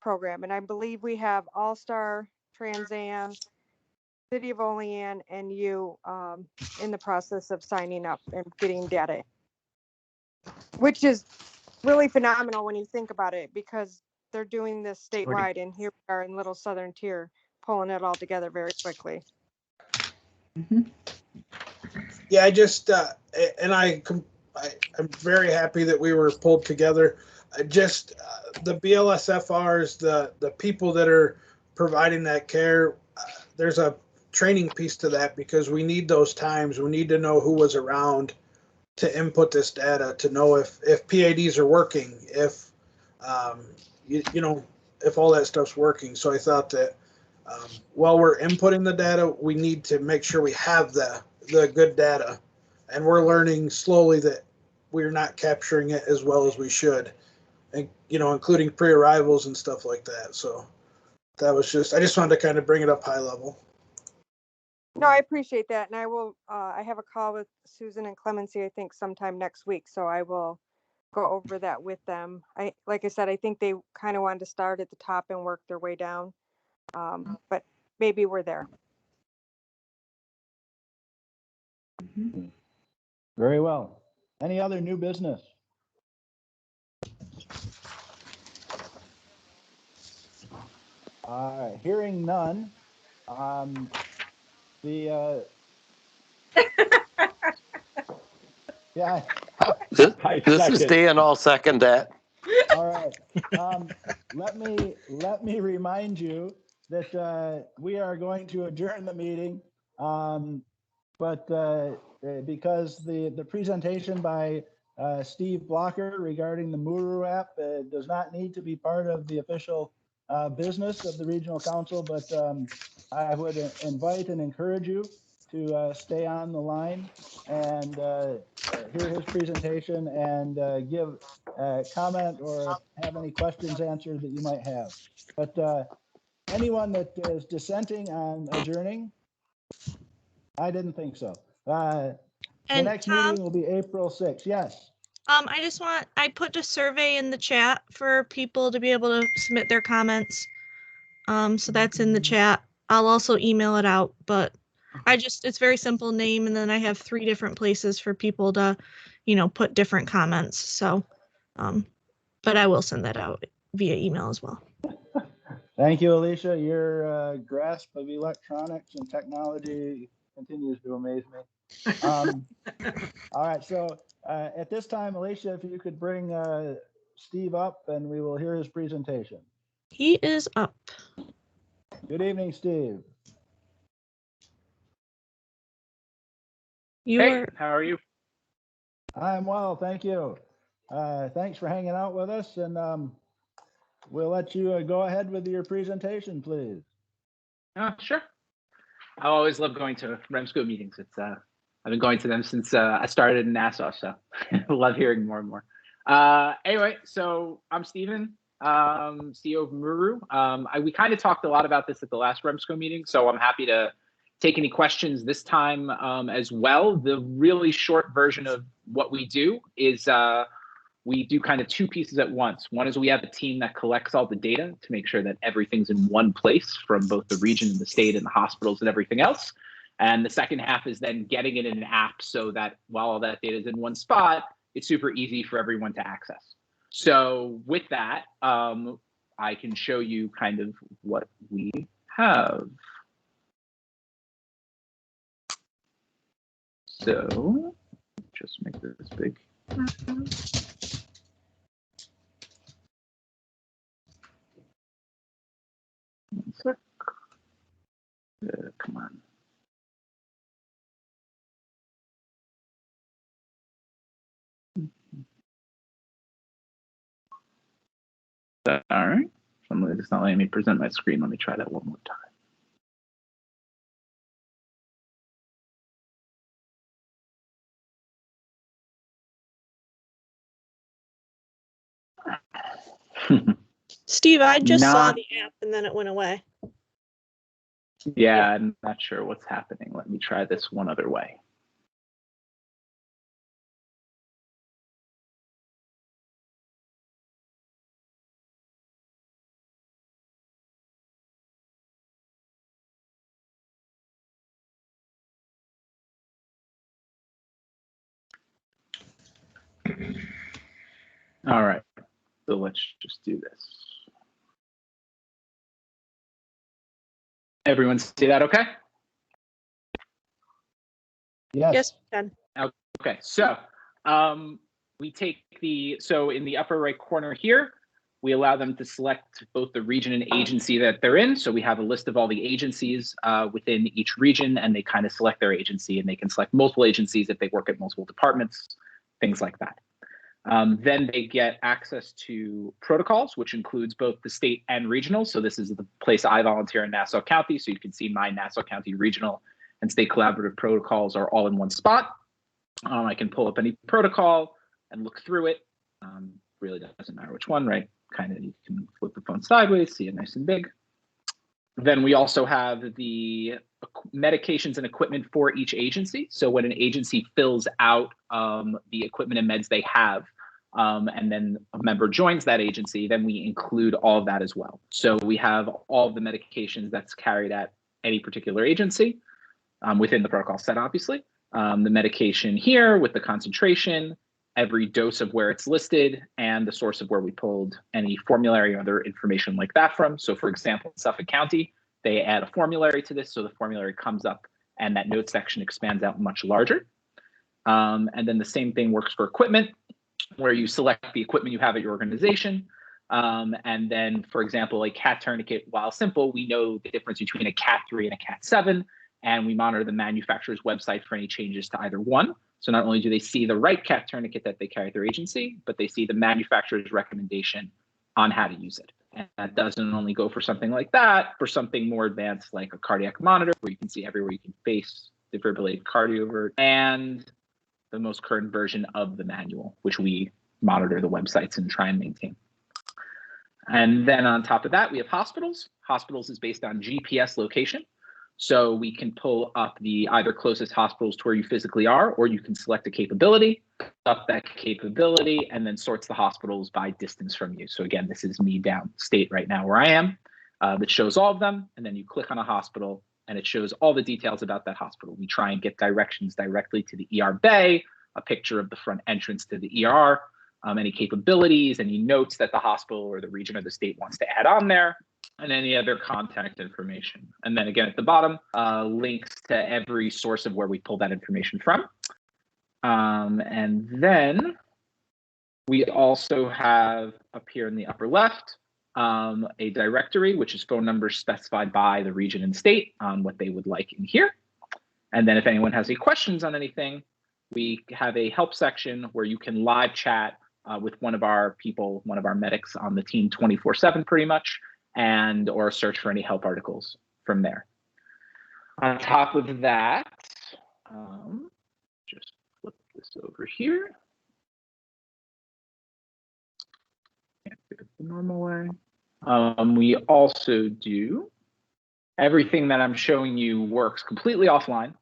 program. And I believe we have All-Star, Trans Am, City of Olean, and you in the process of signing up and getting data, which is really phenomenal when you think about it, because they're doing this statewide, and here we are in Little Southern Tier pulling it all together very quickly. Yeah, I just and I'm very happy that we were pulled together. The BLSFRs, the people that are providing that care, there's a training piece to that, because we need those times. We need to know who was around to input this data, to know if PADs are working, if if all that stuff's working. So I thought that while we're inputting the data, we need to make sure we have the good data, and we're learning slowly that we're not capturing it as well as we should, and including pre-arrivals and stuff like that. So that was I just wanted to kind of bring it up high level. No, I appreciate that. And I will, I have a call with Susan and Clemency, I think sometime next week. So I will go over that with them. Like I said, I think they kind of wanted to start at the top and work their way down. But maybe we're there. Very well. Any other new business? Hearing none. Yeah. This is Dan. I'll second that. All right. Let me remind you that we are going to adjourn the meeting, but because the presentation by Steve Blocker regarding the Muru app does not need to be part of the official business of the Regional Council, but I would invite and encourage you to stay on the line and hear his presentation and give comment or have any questions answered that you might have. But anyone that is dissenting on adjourning, I didn't think so. The And next Tom, meeting will be April 6th. Yes. I put a survey in the chat for people to be able to submit their comments. So that's in the chat. I'll also email it out, but it's very simple, name, and then I have 3 different places for people to, put different comments. So, but I will send that out via email as well. Thank you, Alicia. Your grasp of electronics and technology continues to amaze me. All right, so at this time, Alicia, if you could bring Steve up and we will hear his presentation. He is up. Good evening, Steve. Hey, how are you? I'm well, thank you. Thanks for hanging out with us, and we'll let you go ahead with your presentation, please. Sure. I always love going to REMSCO meetings. I've been going to them since I started in Nassau, so I love hearing more and more. Anyway, so I'm Steven, CEO of Muru. We kind of talked a lot about this at the last REMSCO meeting, so I'm happy to take any questions this time as well. The really short version of what we do is we do kind of 2 pieces at once. One is we have a team that collects all the data to make sure that everything's in one place from both the region and the state and the hospitals and everything else. And the second half is then getting it in an app so that while all that data is in one spot, it's super easy for everyone to access. So with that, I can show you kind of what we have. So just make this big. One sec. Come on. All right. It's not letting me present my screen. Let me try that one more time. Steve, I just saw the app and then it went away. Yeah, I'm not sure what's happening. Let me try this one other way. All right, so let's just do this. Everyone see that okay? Yes, Ben. Okay, so we take so in the upper right corner here, we allow them to select both the region and agency that they're in. So we have a list of all the agencies within each region, and they kind of select their agency, and they can select multiple agencies if they work at multiple departments, things like that. Then they get access to protocols, which includes both the state and regional. So this is the place I volunteer in Nassau County. So you can see my Nassau County regional and state collaborative protocols are all in one spot. I can pull up any protocol, and look through it. Really doesn't matter which one, right? Kind of, you can flip the phone sideways, see it nice and big. Then we also have the medications and equipment for each agency. So when an agency fills out the equipment and meds they have, and then a member joins that agency, then we include all of that as well. So we have all of the medications that's carried at any particular agency within the protocol set, obviously. The medication here with the concentration, every dose of where it's listed, and the source of where we pulled any formulary or other information like that from. So for example, in Suffolk County, they add a formulary to this, so the formulary comes up and that note section expands out much larger. And then the same thing works for equipment, where you select the equipment you have at your organization. And then, for example, a CAT tourniquet, while simple, we know the difference between a CAT 3 and a CAT 7, and we monitor the manufacturer's website for any changes to either one. So not only do they see the right CAT tourniquet that they carry at their agency, but they see the manufacturer's recommendation on how to use it. And that doesn't only go for something like that, for something more advanced like a cardiac monitor, where you can see everywhere you can face defibrillated cardiovert, and the most current version of the manual, which we monitor the websites and try and maintain. And then on top of that, we have hospitals. Hospitals is based on GPS location. So we can pull up the either closest hospitals to where you physically are, or you can select a capability, up that capability, and then sorts the hospitals by distance from you. So again, this is me downstate right now where I am. That shows all of them. And then you click on a hospital and it shows all the details about that hospital. We try and get directions directly to the ER bay, a picture of the front entrance to the ER, any capabilities, any notes that the hospital or the region or the state wants to add on there, and any other contact information. And then again, at the bottom, links to every source of where we pull that information from. And then we also have up here in the upper left, a directory, which is phone numbers specified by the region and state on what they would like in here. And then if anyone has any questions on anything, we have a help section where you can live chat with one of our people, one of our medics on the team 24/7 pretty much, and or search for any help articles from there. On top of that, just flip this over here. Can't do it the normal way. We also do, everything that I'm showing you works completely offline.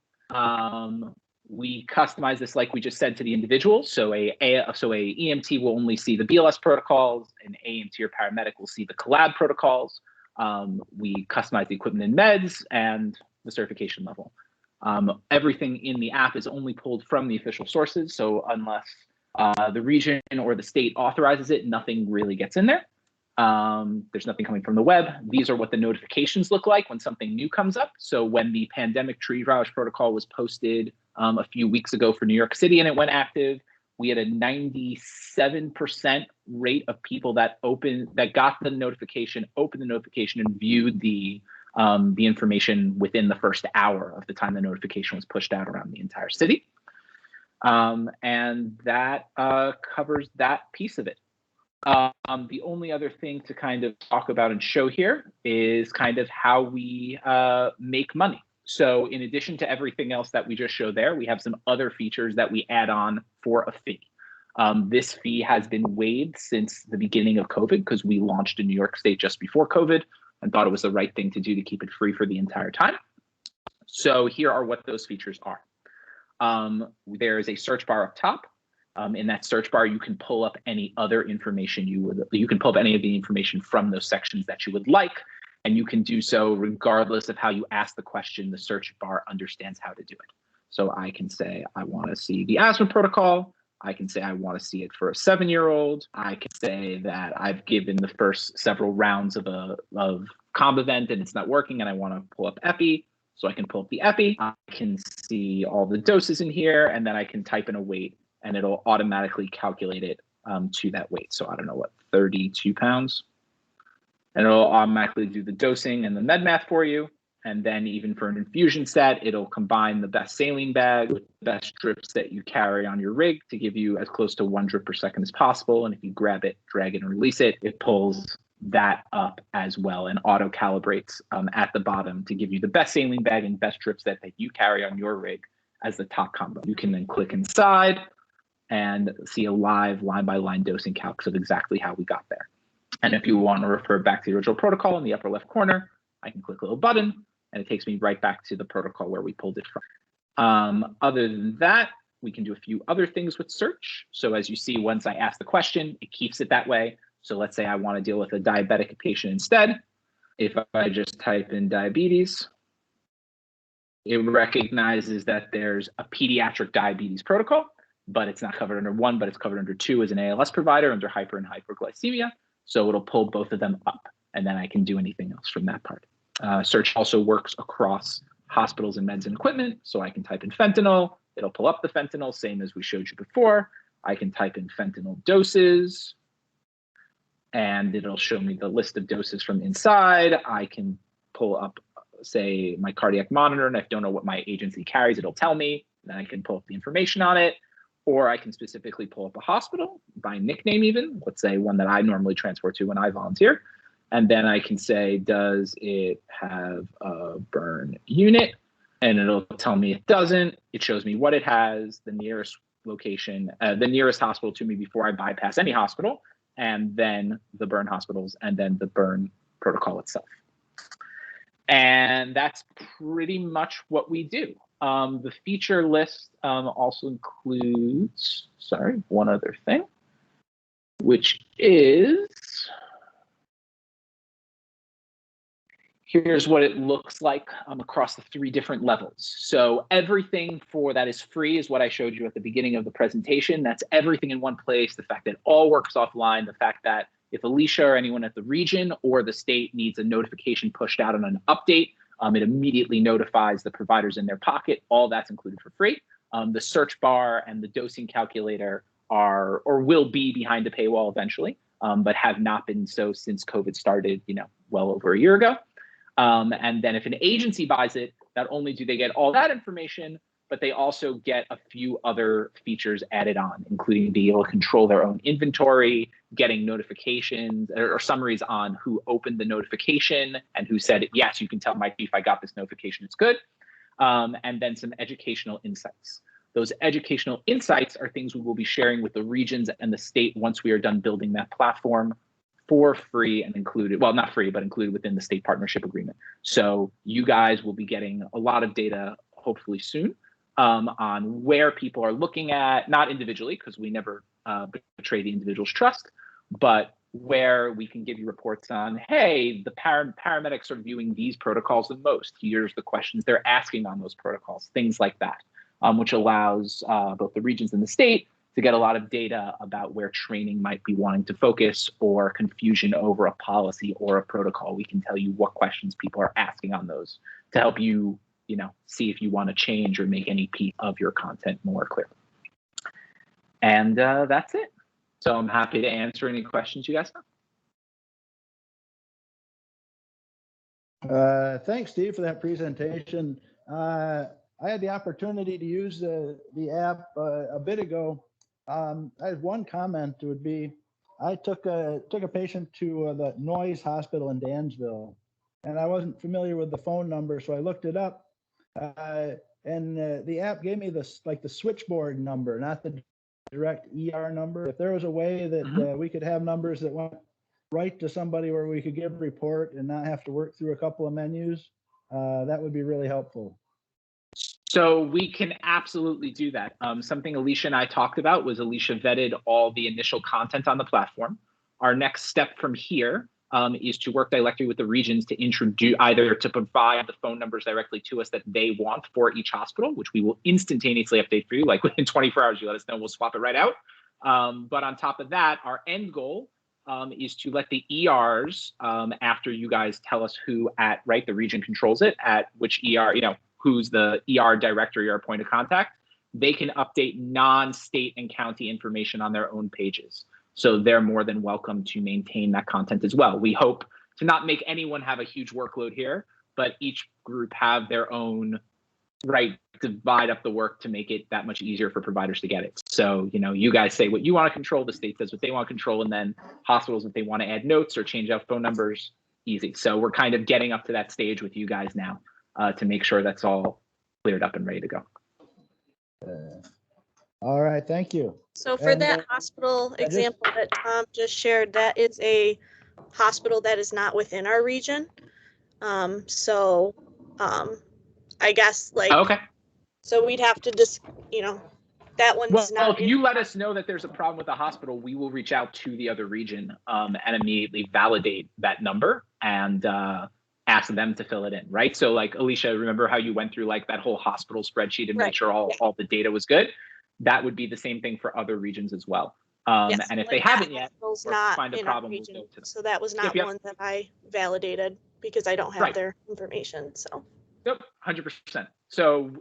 We customize this, like we just said, to the individual. So a EMT will only see the BLS protocols, an AMT or paramedic will see the collab protocols. We customize the equipment and meds and the certification level. Everything in the app is only pulled from the official sources. So unless the region or the state authorizes it, nothing really gets in there. There's nothing coming from the web. These are what the notifications look like when something new comes up. So when the pandemic triage protocol was posted a few weeks ago for New York City and it went active, we had a 97% rate of people that got the notification, opened the notification, and viewed the information within the first hour of the time the notification was pushed out around the entire city. And that covers that piece of it. The only other thing to kind of talk about and show here is kind of how we make money. So in addition to everything else that we just showed there, we have some other features that we add on for a fee. This fee has been waived since the beginning of COVID because we launched in New York State just before COVID and thought it was the right thing to do to keep it free for the entire time. So here are what those features are. There is a search bar up top. In that search bar, you can pull up any other information you can pull up any of the information from those sections that you would like, and you can do so regardless of how you ask the question. The search bar understands how to do it. So I can say, I want to see the asthma protocol. I can say I want to see it for a 7-year-old. I can say that I've given the first several rounds of Combivent and it's not working and I want to pull up Epi. So I can pull up the Epi. I can see all the doses in here and then I can type in a weight and it'll automatically calculate it to that weight. So I don't know what, 32 pounds. And it'll automatically do the dosing and the med math for you. And then even for an infusion set, it'll combine the best saline bag with the best drips that you carry on your rig to give you as close to 1 drip per second as possible. And if you grab it, drag it, and release it, it pulls that up as well and auto calibrates at the bottom to give you the best saline bag and best drips that you carry on your rig as the top combo. You can then click inside, and see a live line-by-line dosing calcs of exactly how we got there. And if you want to refer back to the original protocol in the upper left corner, I can click a little button and it takes me right back to the protocol where we pulled it from. Other than that, we can do a few other things with search. So as you see, once I ask the question, it keeps it that way. So let's say I want to deal with a diabetic patient instead. If I just type in diabetes, it recognizes that there's a pediatric diabetes protocol, but it's not covered under 1, but it's covered under 2 as an ALS provider under hyper and hyperglycemia. So it'll pull both of them up, and then I can do anything else from that part. Search also works across hospitals and meds and equipment. So I can type in fentanyl, it'll pull up the fentanyl, same as we showed you before. I can type in fentanyl doses, and it'll show me the list of doses from inside. I can pull up, say, my cardiac monitor, and if I don't know what my agency carries, it'll tell me. Then I can pull up the information on it, or I can specifically pull up a hospital by nickname even, let's say one that I normally transport to when I volunteer. And then I can say, does it have a burn unit? And it'll tell me it doesn't. It shows me what it has, the nearest location, the nearest hospital to me before I bypass any hospital, and then the burn hospitals, and then the burn protocol itself. And that's pretty much what we do. The feature list also includes, one other thing, which is, here's what it looks like across the 3 different levels. So everything for that is free is what I showed you at the beginning of the presentation. That's everything in one place. The fact that it all works offline, the fact that if Alicia or anyone at the region or the state needs a notification pushed out on an update, it immediately notifies the providers in their pocket. All that's included for free. The search bar and the dosing calculator are, or will be, behind a paywall eventually, but have not been so since COVID started, well over a year ago. And then if an agency buys it, not only do they get all that information, but they also get a few other features added on, including being able to control their own inventory, getting notifications or summaries on who opened the notification and who said, yes, you can tell my chief I got this notification, it's good. And then some educational insights. Those educational insights are things we will be sharing with the regions and the state once we are done building that platform for free and included, well, not free, but included within the state partnership agreement. So you guys will be getting a lot of data, hopefully soon, on where people are looking at, not individually, because we never betray the individual's trust, but where we can give you reports on, hey, the paramedics are viewing these protocols the most. Here's the questions they're asking on those protocols, things like that, which allows both the regions and the state to get a lot of data about where training might be wanting to focus or confusion over a policy or a protocol. We can tell you what questions people are asking on those to help you, see if you want to change or make any piece of your content more clear. And that's it. So I'm happy to answer any questions you guys have. Thanks, Steve, for that presentation. I had the opportunity to use the app a bit ago. I had one comment. Would be, I took a patient to the Noyes Hospital in Dansville, and I wasn't familiar with the phone number, so I looked it up, and the app gave me the switchboard number, not the direct ER number. If there was a way that we could have numbers that went right to somebody where we could give a report and not have to work through a couple of menus, that would be really helpful. So we can absolutely do that. Something Alicia and I talked about was Alicia vetted all the initial content on the platform. Our next step from here is to work directly with the regions to introduce, either to provide the phone numbers directly to us that they want for each hospital, which we will instantaneously update for you, like within 24 hours, you let us know, we'll swap it right out. But on top of that, our end goal is to let the ERs, after you guys tell us who at, the region controls it, at which ER, who's the ER director, your point of contact, they can update non-state and county information on their own pages. So they're more than welcome to maintain that content as well. We hope to not make anyone have a huge workload here, but each group have their own divide up the work to make it that much easier for providers to get it. So, you guys say what you want to control, the state says what they want to control, and then hospitals, if they want to add notes or change out phone numbers, easy. So we're kind of getting up to that stage with you guys now to make sure that's all cleared up and ready to go. All right, thank you. So for And, that hospital I just- example that Tom just shared, that is a hospital that is not within our region. So I guess like, Okay. so we'd have to just, you know, that one's Well, not. if you let us know that there's a problem with the hospital, we will reach out to the other region and immediately validate that number and ask them to fill it in, right? So like Alicia, remember how you went through like that whole hospital spreadsheet and made sure all the data was good? That would be the same thing for other regions as well. Yes, And if like they that haven't yet, hospital's or not find a in our problem, we'll region, go to them. so that was not Yep. one that I validated because I don't have Right. their information. So. Yep, 100%. So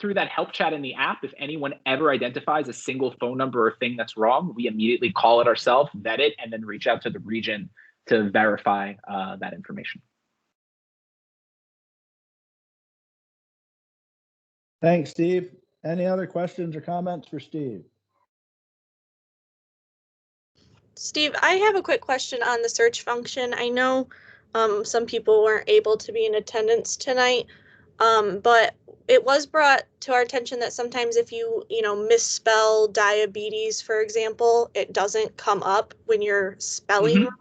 through that help chat in the app, if anyone ever identifies a single phone number or thing that's wrong, we immediately call it ourselves, vet it, and then reach out to the region to verify that information. Thanks, Steve. Any other questions or comments for Steve? Steve, I have a quick question on the search function. I know some people weren't able to be in attendance tonight, but it was brought to our attention that sometimes if you misspell diabetes, for example, it doesn't come up when you're spelling wrong.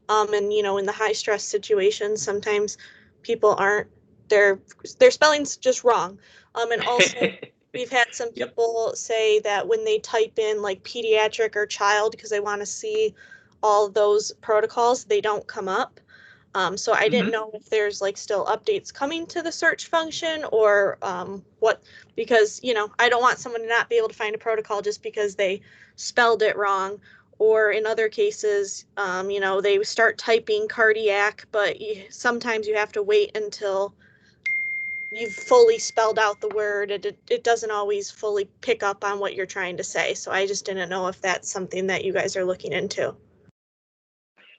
And in the high stress situations, sometimes people aren't, their spelling's just wrong. And also we've had some people say that when they type in like pediatric or child because they want to see all those protocols, they don't come up. So I didn't know if there's like still updates coming to the search function or what, because I don't want someone to not be able to find a protocol just because they spelled it wrong. Or in other cases, they start typing cardiac, but sometimes you have to wait until you've fully spelled out the word. It doesn't always fully pick up on what you're trying to say. So I just didn't know if that's something that you guys are looking into.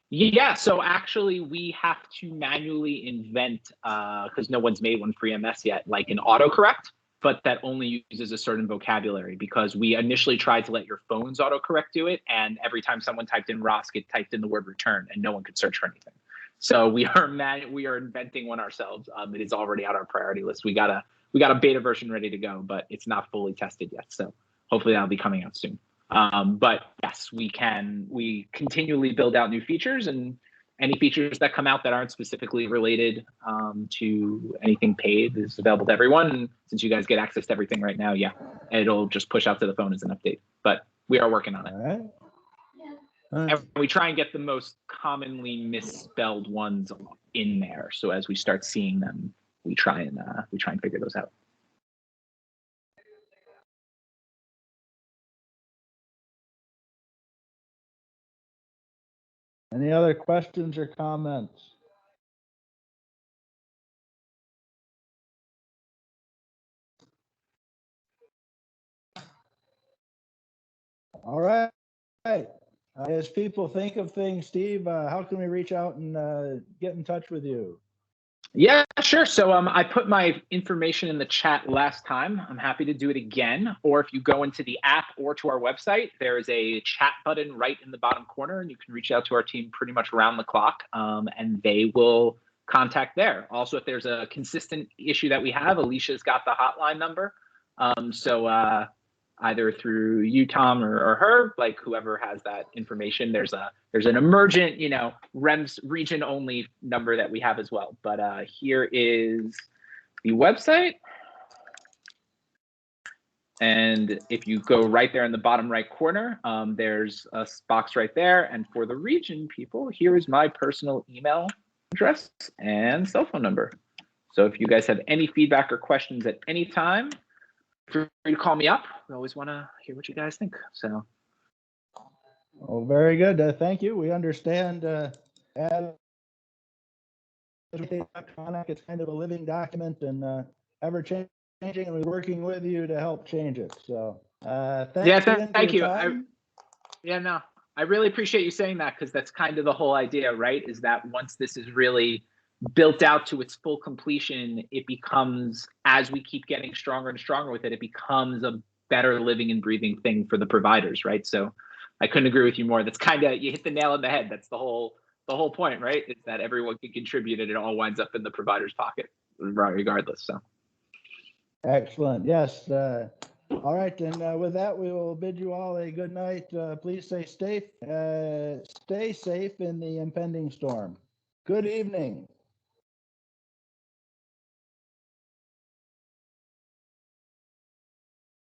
Yeah, so actually we have to manually invent, because no one's made one for EMS yet, like an autocorrect, but that only uses a certain vocabulary, because we initially tried to let your phones autocorrect do it, and every time someone typed in ROSC, it typed in the word return, and no one could search for anything. So we are inventing one ourselves. It is already on our priority list. We got a beta version ready to go, but it's not fully tested yet. So hopefully that'll be coming out soon. But yes, we continually build out new features, and any features that come out that aren't specifically related to anything paid is available to everyone. And since you guys get access to everything right now, yeah, it'll just push out to the phone as an update. But we are working on it. All right. And we try and get the most commonly misspelled ones in there. So as we start seeing them, we try and figure those out. Any other questions or comments? All right. As people think of things, Steve, how can we reach out and get in touch with you? Yeah, sure. So I put my information in the chat last time. I'm happy to do it again. Or if you go into the app or to our website, there is a chat button right in the bottom corner, and you can reach out to our team pretty much around the clock, and they will contact there. Also, if there's a consistent issue that we have, Alicia's got the hotline number. So either through you, Tom, or her, like whoever has that information, there's an emergent, REMS region only number that we have as well. But here is the website. And if you go right there in the bottom right corner, there's a box right there. And for the region people, here is my personal email address and cell phone number. So if you guys have any feedback or questions at any time, feel free to call me up. We always want to hear what you guys think. So, Oh, very good. Thank you. We understand. As electronic, it's kind of a living document and ever changing, and we're working with you to help change it. So, thank you. I really appreciate you saying that, because that's kind of the whole idea, right? Is that once this is really built out to its full completion, it becomes, as we keep getting stronger and stronger with it, it becomes a better living and breathing thing for the providers, right? So I couldn't agree with you more. That's kind of, you hit the nail on the head. That's the whole point, right? Is that everyone can contribute and it all winds up in the provider's pocket regardless. So excellent. Yes. All right, and with that, we will bid you all a good night. Please stay safe in the impending storm. Good evening.